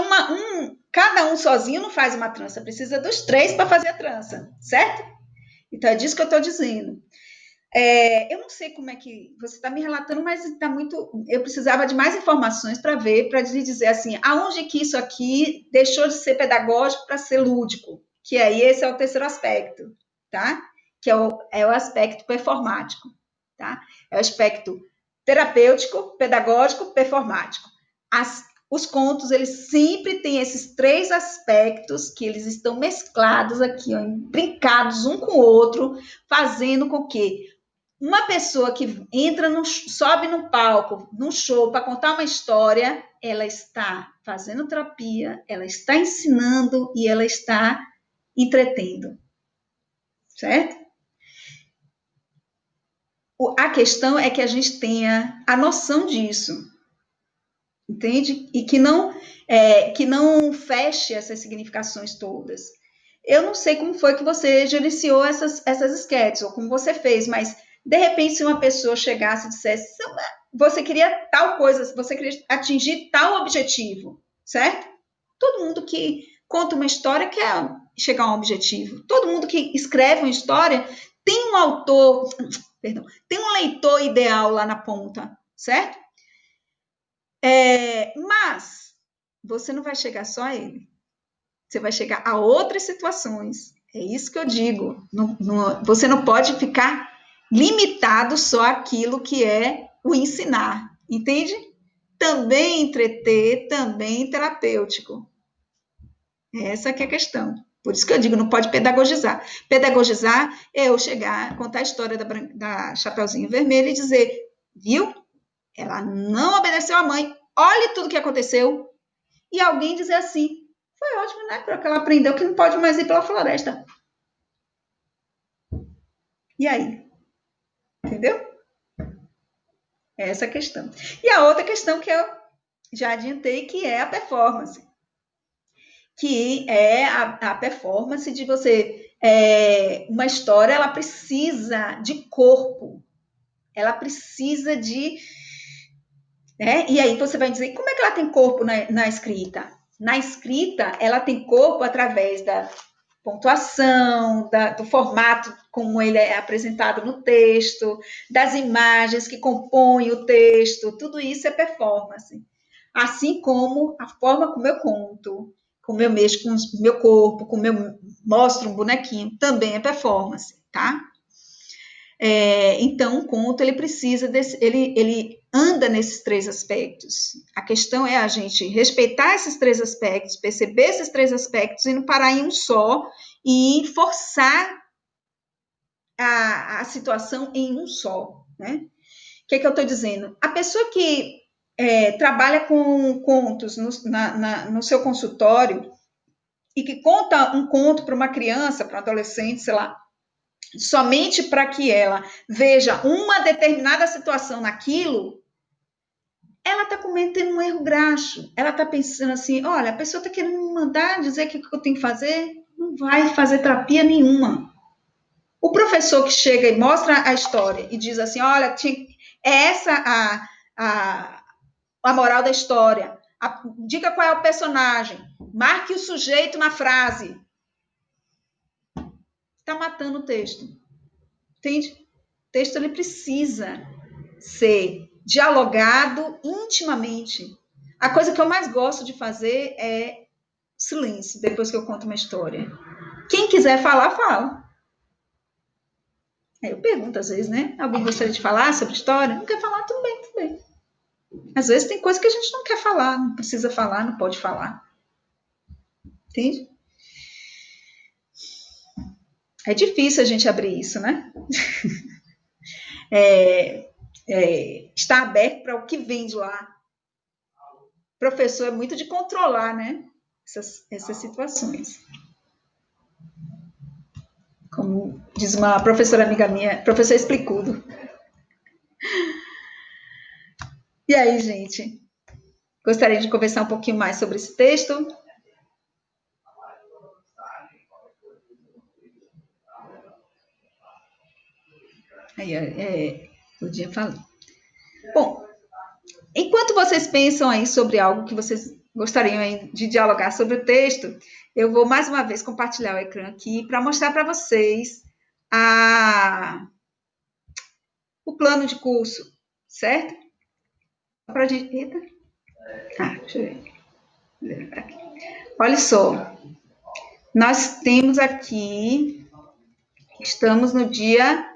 cada um sozinho não faz uma trança, precisa dos três para fazer a trança, certo? Então é disso que eu estou dizendo. Eu não sei como é que você está me relatando, mas está muito. Eu precisava de mais informações para ver, para lhe dizer assim, aonde que isso aqui deixou de ser pedagógico para ser lúdico, que aí esse é o terceiro aspecto, tá? Que é o aspecto performático, tá? É o aspecto terapêutico, pedagógico, performático. Os contos, eles sempre têm esses três aspectos que eles estão mesclados aqui, ó, brincados um com o outro, fazendo com que uma pessoa que sobe no palco, num show, para contar uma história, ela está fazendo terapia, ela está ensinando e ela está entretendo. Certo? A questão é que a gente tenha a noção disso. Entende? E que não feche essas significações todas. Eu não sei como foi que você gerenciou essas sketches, ou como você fez, mas de repente, se uma pessoa chegasse e dissesse, você queria tal coisa, você queria atingir tal objetivo, certo? Todo mundo que conta uma história quer chegar a um objetivo. Todo mundo que escreve uma história tem um autor, tem um leitor ideal lá na ponta, certo? Mas você não vai chegar só a ele. Você vai chegar a outras situações. É isso que eu digo. Você não pode ficar limitado só àquilo que é o ensinar. Entende? Também entreter, também terapêutico. Essa que é a questão. Por isso que eu digo, não pode pedagogizar. Pedagogizar é eu chegar, contar a história da Chapeuzinho Vermelho e dizer, viu? Ela não obedeceu à mãe. Olha tudo que aconteceu. e alguém dizer assim, foi ótimo, né? Porque ela aprendeu que não pode mais ir pela floresta. E aí? Entendeu? É essa a questão. E a outra questão que eu já adiantei, que é a performance. Que é a performance de você... uma história, ela precisa de corpo. Ela precisa de... Né? E aí você vai dizer, como é que ela tem corpo na escrita? Na escrita, ela tem corpo através da pontuação, do formato como ele é apresentado no texto, das imagens que compõem o texto, tudo isso é performance. Assim como a forma como eu conto, como eu mexo com o meu corpo, como eu mostro um bonequinho, também é performance, tá? Então, o conto, ele precisa ele anda nesses três aspectos. A questão é a gente respeitar esses três aspectos, perceber esses três aspectos e não parar em um só e forçar a situação em um só, né? O que é que eu estou dizendo? A pessoa que trabalha com contos no seu consultório e que conta um conto para uma criança, para um adolescente, sei lá, somente para que ela veja uma determinada situação naquilo, ela está cometendo um erro graxo. Ela está pensando assim, olha, a pessoa está querendo me mandar dizer o que eu tenho que fazer, não vai fazer terapia nenhuma. O professor que chega e mostra a história e diz assim, olha, é essa a moral da história, diga qual é o personagem, marque o sujeito na frase. Está matando o texto. Entende? O texto ele precisa ser dialogado intimamente. A coisa que eu mais gosto de fazer é silêncio, depois que eu conto uma história. Quem quiser falar, fala. Aí eu pergunto às vezes, né? Alguém gostaria de falar sobre história? Não quer falar? Tudo bem, tudo bem. Às vezes tem coisa que a gente não quer falar, não precisa falar, não pode falar. Entende? É difícil a gente abrir isso, né? Está aberto para o que vem de lá. O professor é muito de controlar, né? Essas situações. Como diz uma professora amiga minha, professor explicudo. E aí, gente? Gostaria de conversar um pouquinho mais sobre esse texto? Aí, podia falar. Bom, enquanto vocês pensam aí sobre algo que vocês gostariam aí de dialogar sobre o texto, eu vou mais uma vez compartilhar o ecrã aqui para mostrar para vocês o plano de curso, certo? Para a gente. Eita. Deixa eu ver. Olha só. Nós temos aqui. Estamos no dia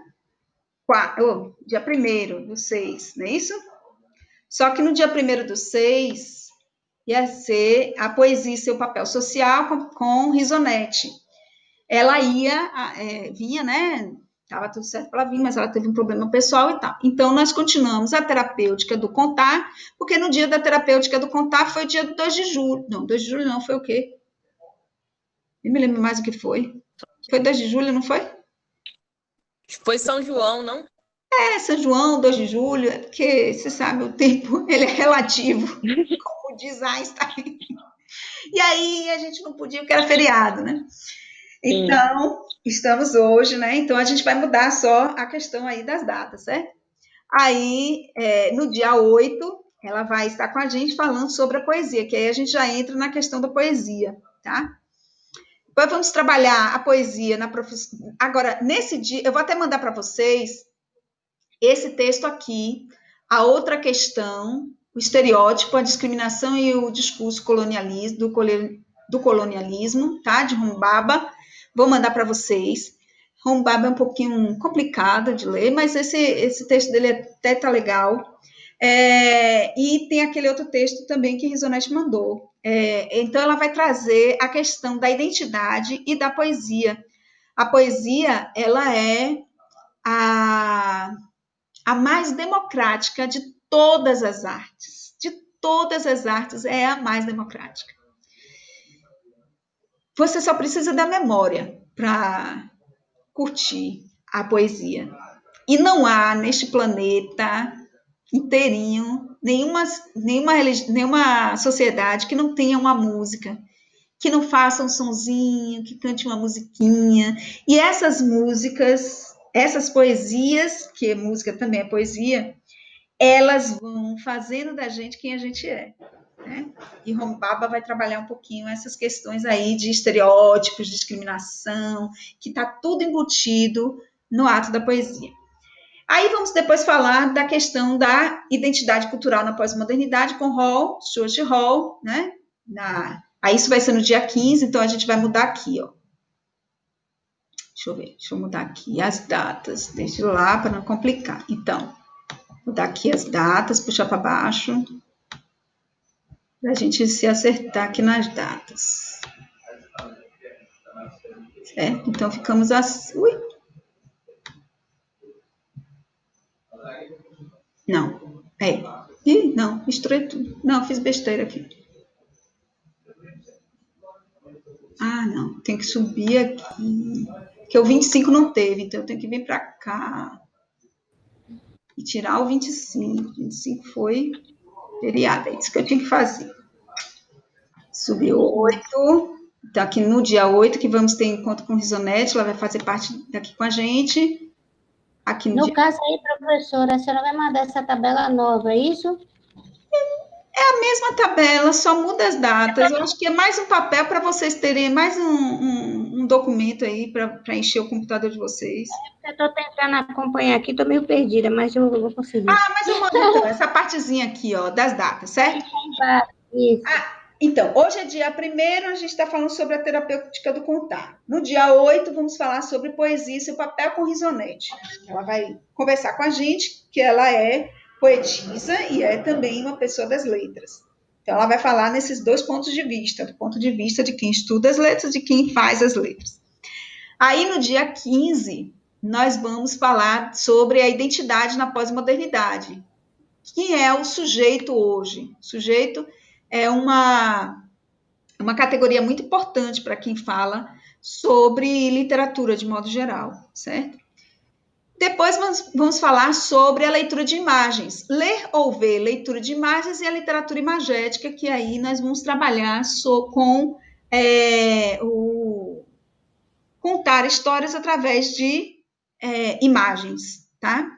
1º do 6, não é isso? Só que no dia 1º do 6 ia ser a poesia e seu papel social com Risonete. Ela vinha, né? Estava tudo certo para ela vir, mas ela teve um problema pessoal e tal. Então, nós continuamos a terapêutica do contar, porque no dia da terapêutica do contar foi dia 2 de julho. Não, 2 de julho não, foi o quê? Nem me lembro mais o que foi. Foi 2 de julho, não foi? Foi São João, não? São João, 2 de julho, é porque, você sabe, o tempo ele é relativo, como diz Einstein. E aí a gente não podia, porque era feriado, né? Então, estamos hoje, né? Então, a gente vai mudar só a questão aí das datas, certo? Aí, no dia 8, ela vai estar com a gente falando sobre a poesia, que aí a gente já entra na questão da poesia, tá? Depois vamos trabalhar a poesia na profissão. Agora, nesse dia, eu vou até mandar para vocês esse texto aqui, a outra questão, o estereótipo, a discriminação e o discurso do colonialismo, tá? De Humbaba. Vou mandar para vocês. Humbaba é um pouquinho complicado de ler, mas esse texto dele até tá legal. E tem aquele outro texto também que Risonete mandou. Então, ela vai trazer a questão da identidade e da poesia. A poesia, ela é a mais democrática de todas as artes, de todas as artes é a mais democrática. Você só precisa da memória para curtir a poesia. E não há neste planeta inteirinho nenhuma sociedade que não tenha uma música, que não faça um sonzinho, que cante uma musiquinha. E essas músicas, essas poesias, que música também é poesia, elas vão fazendo da gente quem a gente é. Né? E Rombaba vai trabalhar um pouquinho essas questões aí de estereótipos, discriminação, que está tudo embutido no ato da poesia. Aí vamos depois falar da questão da identidade cultural na pós-modernidade com Hall, Stuart Hall, né? Aí isso vai ser no dia 15, então a gente vai mudar aqui, ó. Deixa eu mudar aqui as datas, deixa eu lá para não complicar. Então, mudar aqui as datas, puxar para baixo, para a gente se acertar aqui nas datas. Certo? Então, ficamos assim. Ui. Não, Ih, não, misturei tudo. Não, fiz besteira aqui. Ah, não, tem que subir aqui. Porque o 25 não teve, então eu tenho que vir para cá. E tirar o 25. 25 foi feriado, é isso que eu tinha que fazer. Subiu 8. Então, aqui no dia 8, que vamos ter encontro com Risonete, ela vai fazer parte daqui com a gente. Aqui No caso aí, professora, a senhora vai mandar essa tabela nova, é isso? É a mesma tabela, só muda as datas. Eu acho que é mais um papel para vocês terem, mais um documento aí para encher o computador de vocês. Eu estou tentando acompanhar aqui, estou meio perdida, mas eu vou conseguir. Ah, mas eu mando então, essa partezinha aqui, ó, das datas, certo? Isso. Então, hoje é dia 1º, a gente está falando sobre a terapêutica do contar. No dia 8, vamos falar sobre poesia e seu papel com Risonete. Ela vai conversar com a gente, que ela é poetisa e é também uma pessoa das letras. Então, ela vai falar nesses dois pontos de vista, do ponto de vista de quem estuda as letras e de quem faz as letras. Aí, no dia 15, nós vamos falar sobre a identidade na pós-modernidade. Quem é o sujeito hoje? O sujeito é uma categoria muito importante para quem fala sobre literatura de modo geral, certo? Depois vamos falar sobre a leitura de imagens. Ler ou ver, leitura de imagens e a literatura imagética, que aí nós vamos trabalhar com o contar histórias através de imagens, tá?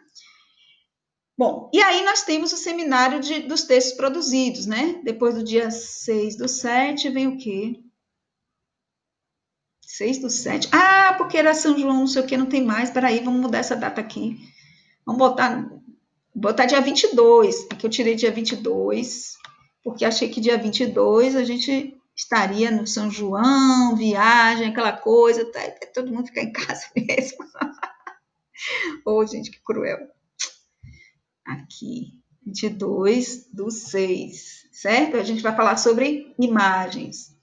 Bom, e aí nós temos o seminário dos textos produzidos, né? Depois do dia 6/7 vem o quê? 6/7. Ah, porque era São João, não sei o que, não tem mais. Peraí, vamos mudar essa data aqui. Vamos botar dia 22. Aqui eu tirei dia 22, porque achei que dia 22 a gente estaria no São João, viagem, aquela coisa, todo mundo ficar em casa mesmo. Ô, gente, que cruel. Aqui, 22/6, certo? A gente vai falar sobre imagens.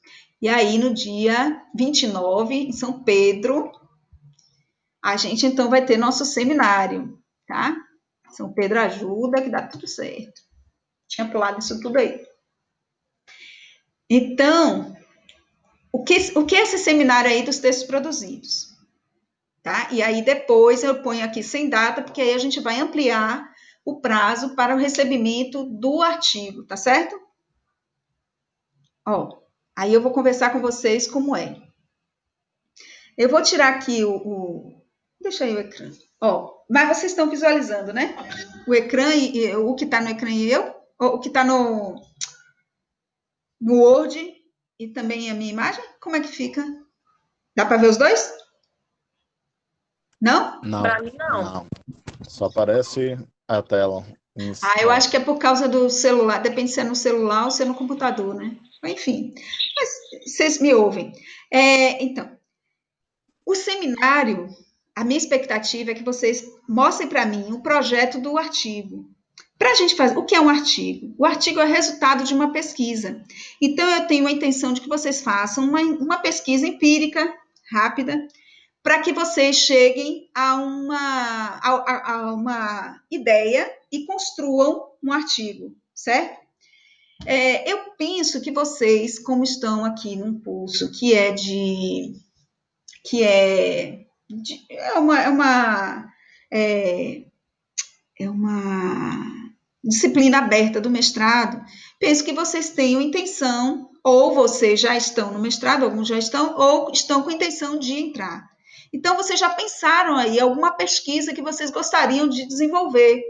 E aí, no dia 29, em São Pedro, a gente, então, vai ter nosso seminário, tá? São Pedro ajuda, que dá tudo certo. Tinha pulado isso tudo aí. Então, o que é esse seminário aí dos textos produzidos? Tá? E aí, depois, eu ponho aqui sem data, porque aí a gente vai ampliar o prazo para o recebimento do artigo, tá certo? Ó, aí eu vou conversar com vocês como é. Eu vou tirar aqui deixa aí o ecrã. Ó, mas vocês estão visualizando, né? O ecrã e o que está no ecrã e eu? O que está no Word e também a minha imagem? Como é que fica? Dá para ver os dois? Não? Não, Para mim, não. não. Só aparece a tela. Eu acho que é por causa do celular. Depende se é no celular ou se é no computador, né? Enfim, mas vocês me ouvem. Então, o seminário, a minha expectativa é que vocês mostrem para mim o projeto do artigo. Para a gente fazer, o que é um artigo? O artigo é o resultado de uma pesquisa. Então, eu tenho a intenção de que vocês façam uma pesquisa empírica, rápida, para que vocês cheguem a uma ideia e construam um artigo, certo? Eu penso que vocês, como estão aqui num curso que é uma disciplina aberta do mestrado, penso que vocês tenham intenção, ou vocês já estão no mestrado, alguns já estão, ou estão com intenção de entrar. Então, vocês já pensaram aí alguma pesquisa que vocês gostariam de desenvolver.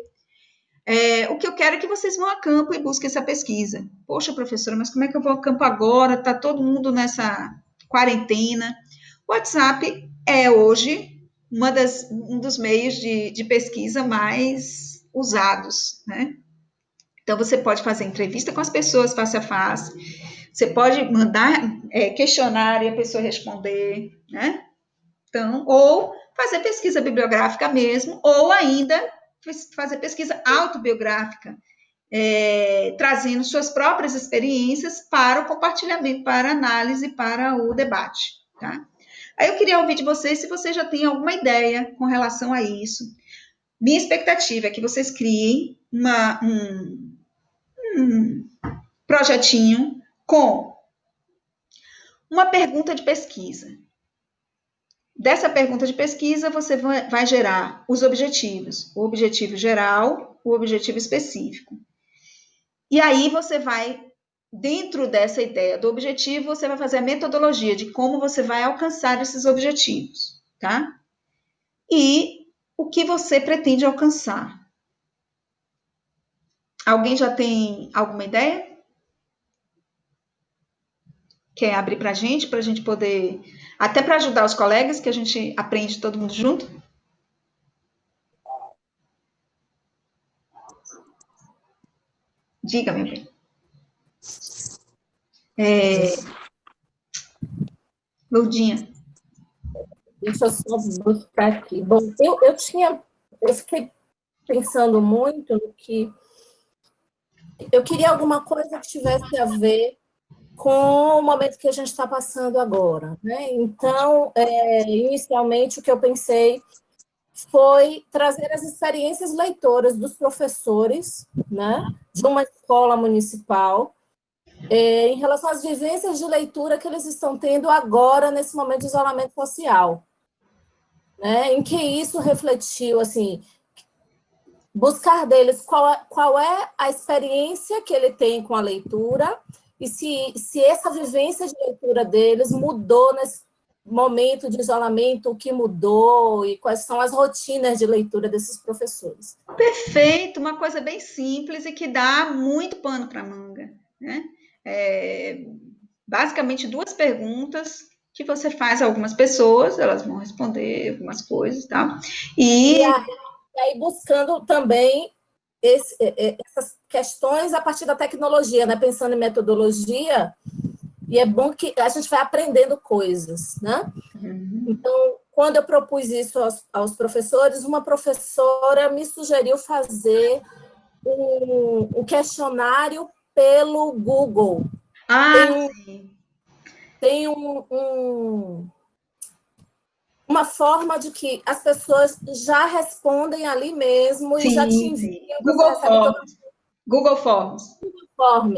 O que eu quero é que vocês vão a campo e busquem essa pesquisa. Poxa, professora, mas como é que eu vou a campo agora? Está todo mundo nessa quarentena. O WhatsApp é hoje um dos meios de pesquisa mais usados, né? Então, você pode fazer entrevista com as pessoas face a face, você pode mandar questionário e a pessoa responder, né? Então, ou fazer pesquisa bibliográfica mesmo, ou ainda fazer pesquisa autobiográfica, trazendo suas próprias experiências para o compartilhamento, para a análise, para o debate, tá? Aí eu queria ouvir de vocês se vocês já têm alguma ideia com relação a isso. Minha expectativa é que vocês criem um projetinho com uma pergunta de pesquisa. Dessa pergunta de pesquisa, você vai gerar os objetivos, o objetivo geral, o objetivo específico. E aí você vai, dentro dessa ideia do objetivo, você vai fazer a metodologia de como você vai alcançar esses objetivos, tá? E o que você pretende alcançar. Alguém já tem alguma ideia? Quer abrir para a gente poder, até para ajudar os colegas, que a gente aprende todo mundo junto? Diga, meu bem. Lourdinha. Deixa eu só buscar aqui. Bom, eu fiquei pensando muito no que eu queria alguma coisa que tivesse a ver com o momento que a gente está passando agora, né? Então, inicialmente, o que eu pensei foi trazer as experiências leitoras dos professores, né, de uma escola municipal, em relação às vivências de leitura que eles estão tendo agora, nesse momento de isolamento social, né, em que isso refletiu, assim, buscar deles qual é a experiência que ele tem com a leitura e se essa vivência de leitura deles mudou nesse momento de isolamento, o que mudou e quais são as rotinas de leitura desses professores. Perfeito, uma coisa bem simples e que dá muito pano para manga, né? Basicamente 2 perguntas que você faz a algumas pessoas, elas vão responder algumas coisas, tá? E aí buscando também essas questões a partir da tecnologia, né? Pensando em metodologia, e é bom que a gente vai aprendendo coisas, né? Então, quando eu propus isso aos professores, uma professora me sugeriu fazer um questionário pelo Google. Tem uma forma de que as pessoas já respondem ali mesmo e já te enviam. Google Forms.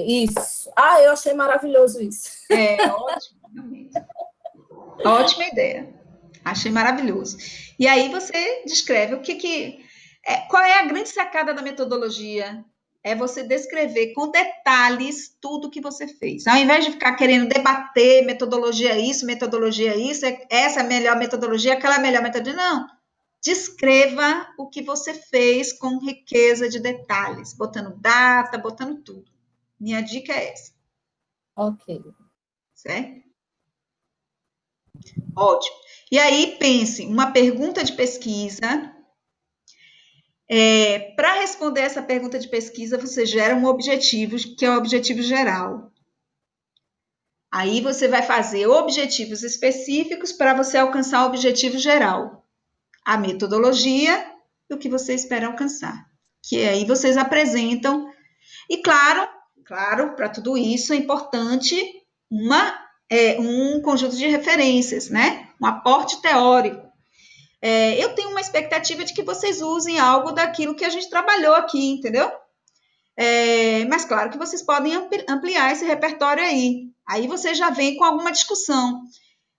Isso. Eu achei maravilhoso isso. Ótimo, realmente. Ótima ideia. Achei maravilhoso. E aí você descreve qual é a grande sacada da metodologia? É você descrever com detalhes tudo que você fez. Ao invés de ficar querendo debater metodologia isso, essa é a melhor metodologia, aquela é a melhor metodologia. Não. Descreva o que você fez com riqueza de detalhes, botando data, botando tudo. Minha dica é essa. Ok. Certo? Ótimo. E aí, pense, uma pergunta de pesquisa. Para responder essa pergunta de pesquisa, você gera um objetivo, que é o objetivo geral. Aí você vai fazer objetivos específicos para você alcançar o objetivo geral. A metodologia e o que você espera alcançar. Que aí vocês apresentam. E claro, para tudo isso é importante um conjunto de referências, né? Um aporte teórico. Eu tenho uma expectativa de que vocês usem algo daquilo que a gente trabalhou aqui, entendeu? Mas claro que vocês podem ampliar esse repertório aí. Aí você já vem com alguma discussão.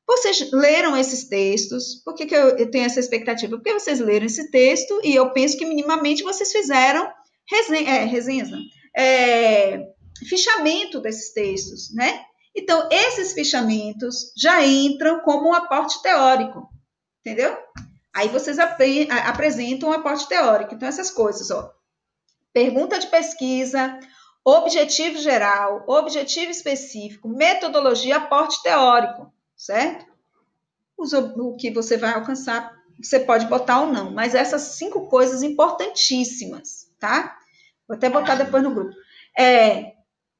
Vocês leram esses textos? Por que eu tenho essa expectativa? Porque vocês leram esse texto e eu penso que minimamente vocês fizeram resenhas, não? Fichamento desses textos, né? Então, esses fichamentos já entram como um aporte teórico, entendeu? Aí vocês apresentam um aporte teórico. Então, essas coisas, ó. Pergunta de pesquisa, objetivo geral, objetivo específico, metodologia, aporte teórico, certo? O que você vai alcançar, você pode botar ou não, mas essas 5 coisas importantíssimas, tá? Vou até botar depois no grupo.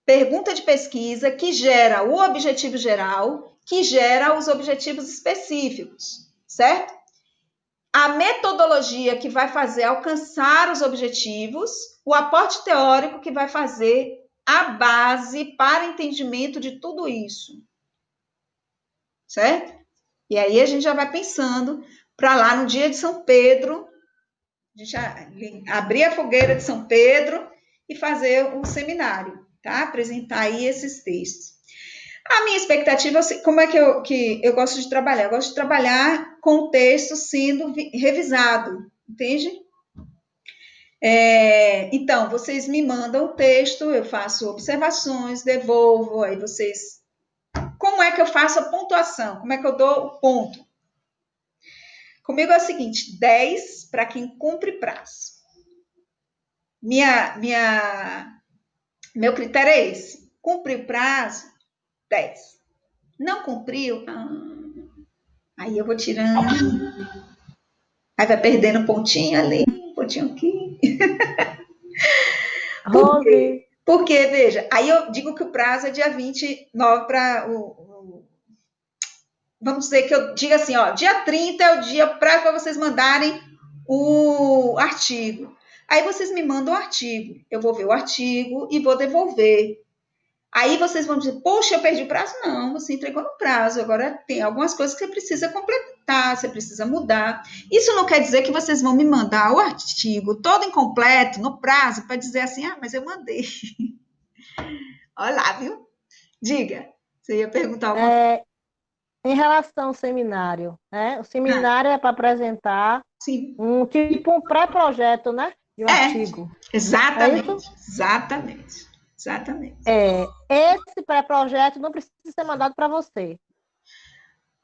Pergunta de pesquisa que gera o objetivo geral, que gera os objetivos específicos, certo? A metodologia que vai fazer alcançar os objetivos, o aporte teórico que vai fazer a base para entendimento de tudo isso, certo? E aí a gente já vai pensando para lá no dia de São Pedro, a gente abrir a fogueira de São Pedro e fazer um seminário, tá? Apresentar aí esses textos. A minha expectativa, como é que eu gosto de trabalhar? Eu gosto de trabalhar com o texto sendo revisado, entende? Então, vocês me mandam o texto, eu faço observações, devolvo, aí vocês... Como é que eu faço a pontuação? Como é que eu dou o ponto? Comigo é o seguinte, 10 para quem cumpre prazo. Meu critério é esse. Cumpriu prazo, 10. Não cumpriu, aí eu vou tirando. Aí vai perdendo um pontinho ali, um pontinho aqui. Por quê? Porque, veja, aí eu digo que o prazo é dia 29 para vamos dizer que eu diga assim, ó, dia 30 é o dia para vocês mandarem o artigo. Aí vocês me mandam o artigo. Eu vou ver o artigo e vou devolver. Aí vocês vão dizer, poxa, eu perdi o prazo. Não, você entregou no prazo. Agora tem algumas coisas que você precisa completar, você precisa mudar. Isso não quer dizer que vocês vão me mandar o artigo todo incompleto, no prazo, para dizer assim, mas eu mandei. Olha lá, viu? Diga. Você ia perguntar alguma coisa? Em relação ao seminário, né? O seminário é para apresentar Sim. um pré-projeto, né? De um artigo. Exatamente. É isso? Exatamente. Esse pré-projeto não precisa ser mandado para você.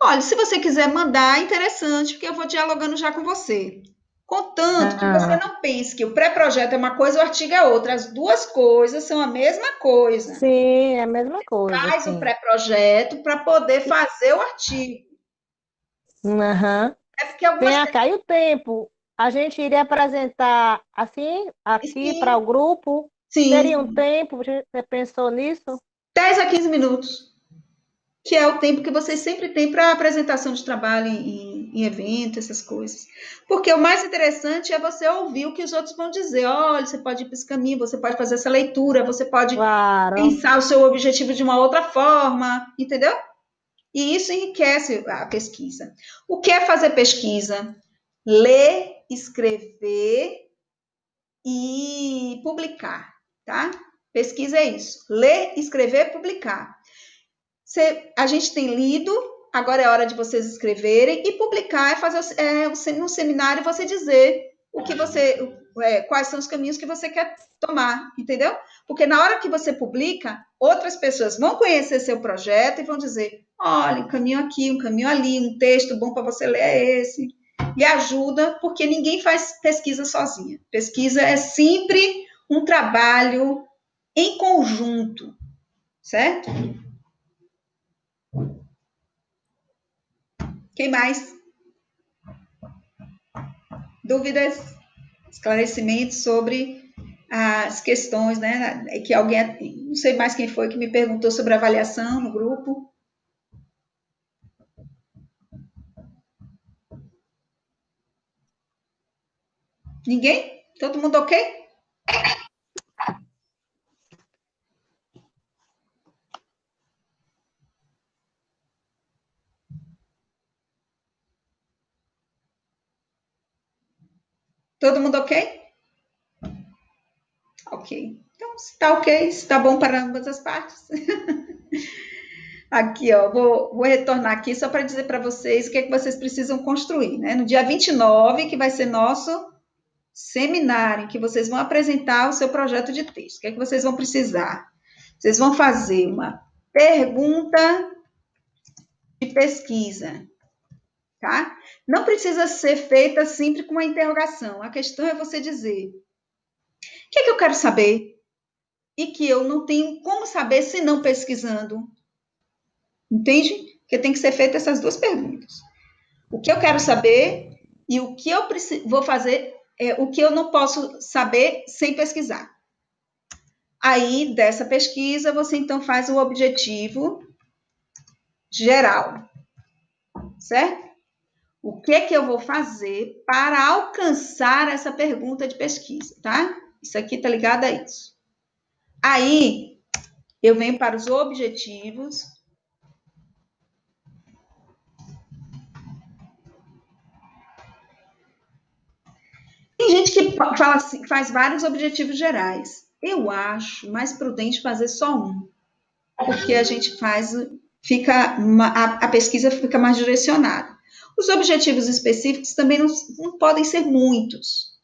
Olha, se você quiser mandar, é interessante, porque eu vou dialogando já com você. Contanto que você não pense que o pré-projeto é uma coisa e o artigo é outra. As duas coisas são a mesma coisa. Sim, é a mesma coisa. Faz o pré-projeto para poder fazer o artigo. É porque algumas... Vem cá, e o tempo? A gente iria apresentar assim, aqui para o grupo? Sim. Teria um tempo? Você pensou nisso? 10 a 15 minutos. Que é o tempo que vocês sempre têm para apresentação de trabalho em evento, essas coisas. Porque o mais interessante é você ouvir o que os outros vão dizer. Olha, você pode ir para esse caminho, você pode fazer essa leitura, você pode pensar o seu objetivo de uma outra forma, entendeu? E isso enriquece a pesquisa. O que é fazer pesquisa? Ler, escrever e publicar, tá? Pesquisa é isso. Ler, escrever, publicar. A gente tem lido, agora é hora de vocês escreverem e publicar, é fazer no seminário você dizer o que quais são os caminhos que você quer tomar, entendeu? Porque na hora que você publica, outras pessoas vão conhecer seu projeto e vão dizer, olha, um caminho aqui, um caminho ali, um texto bom para você ler é esse. E ajuda, porque ninguém faz pesquisa sozinha. Pesquisa é sempre um trabalho em conjunto, certo? Quem mais? Dúvidas? Esclarecimentos sobre as questões, né? Que alguém, não sei mais quem foi que me perguntou sobre avaliação no grupo. Ninguém? Todo mundo ok? Todo mundo ok? Ok. Então, se está ok, se está bom para ambas as partes. Aqui, ó, vou retornar aqui só para dizer para vocês o que é que vocês precisam construir, né? No dia 29, que vai ser nosso seminário, em que vocês vão apresentar o seu projeto de texto. O que é que vocês vão precisar? Vocês vão fazer uma pergunta de pesquisa, tá? Não precisa ser feita sempre com uma interrogação. A questão é você dizer: o que é que eu quero saber e que eu não tenho como saber se não pesquisando? Entende? Porque tem que ser feitas essas duas perguntas. O que eu quero saber e o que eu vou fazer, o que eu não posso saber sem pesquisar. Aí, dessa pesquisa, você então faz o objetivo geral, certo? O que é que eu vou fazer para alcançar essa pergunta de pesquisa, tá? Isso aqui tá ligado a isso. Aí, eu venho para os objetivos. Tem gente que fala assim, faz vários objetivos gerais. Eu acho mais prudente fazer só um, porque a gente a pesquisa fica mais direcionada. Os objetivos específicos também não podem ser muitos.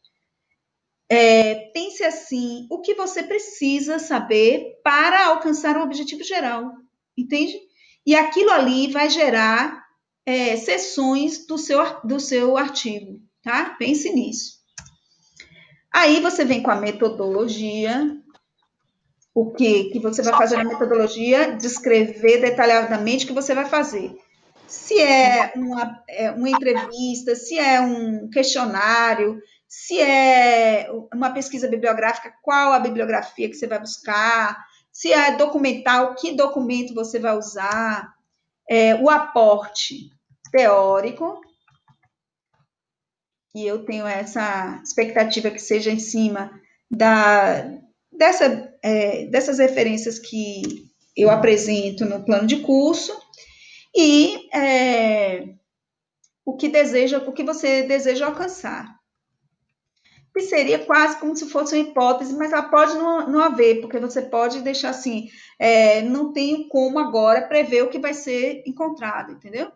Pense assim, o que você precisa saber para alcançar o objetivo geral, entende? E aquilo ali vai gerar seções do seu artigo, tá? Pense nisso. Aí você vem com a metodologia. O que você vai fazer na metodologia? Descrever detalhadamente o que você vai fazer. Se é uma entrevista, se é um questionário, se é uma pesquisa bibliográfica, qual a bibliografia que você vai buscar, se é documental, que documento você vai usar, o aporte teórico, e eu tenho essa expectativa que seja em cima dessas referências que eu apresento no plano de curso, e o que você deseja alcançar. Que seria quase como se fosse uma hipótese, mas ela pode não haver, porque você pode deixar assim, não tenho como agora prever o que vai ser encontrado, entendeu?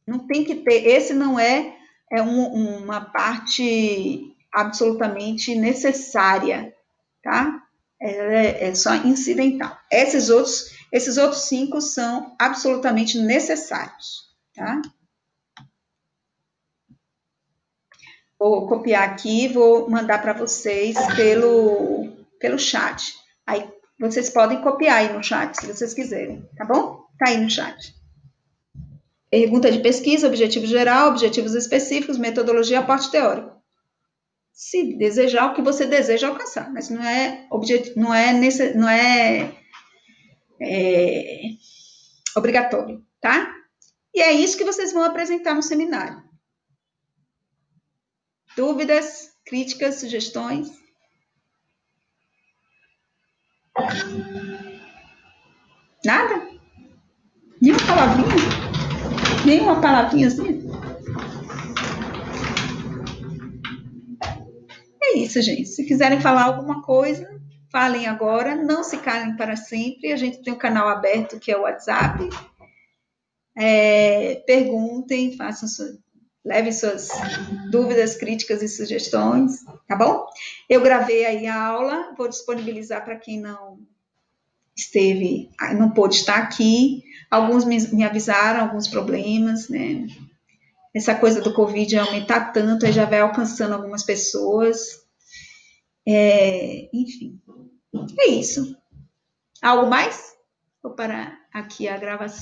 Não tem que ter, esse não é uma parte absolutamente necessária, tá? É só incidental. Esses outros 5 são absolutamente necessários, tá? Vou copiar aqui, vou mandar para vocês pelo chat. Aí vocês podem copiar aí no chat, se vocês quiserem, tá bom? Tá aí no chat. Pergunta de pesquisa, objetivo geral, objetivos específicos, metodologia, aporte teórico. Se desejar o que você deseja alcançar, mas não é obrigatório, tá? E é isso que vocês vão apresentar no seminário. Dúvidas, críticas, sugestões? Nada? Nenhuma palavrinha? Nenhuma palavrinhazinha? É isso, gente. Se quiserem falar alguma coisa, falem agora. Não se calem para sempre. A gente tem um canal aberto, que é o WhatsApp. Perguntem, levem suas dúvidas, críticas e sugestões, tá bom? Eu gravei aí a aula, vou disponibilizar para quem não pôde estar aqui. Alguns me avisaram alguns problemas, né? Essa coisa do Covid vai aumentar tanto, aí já vai alcançando algumas pessoas. Enfim, é isso. Algo mais? Vou parar aqui a gravação.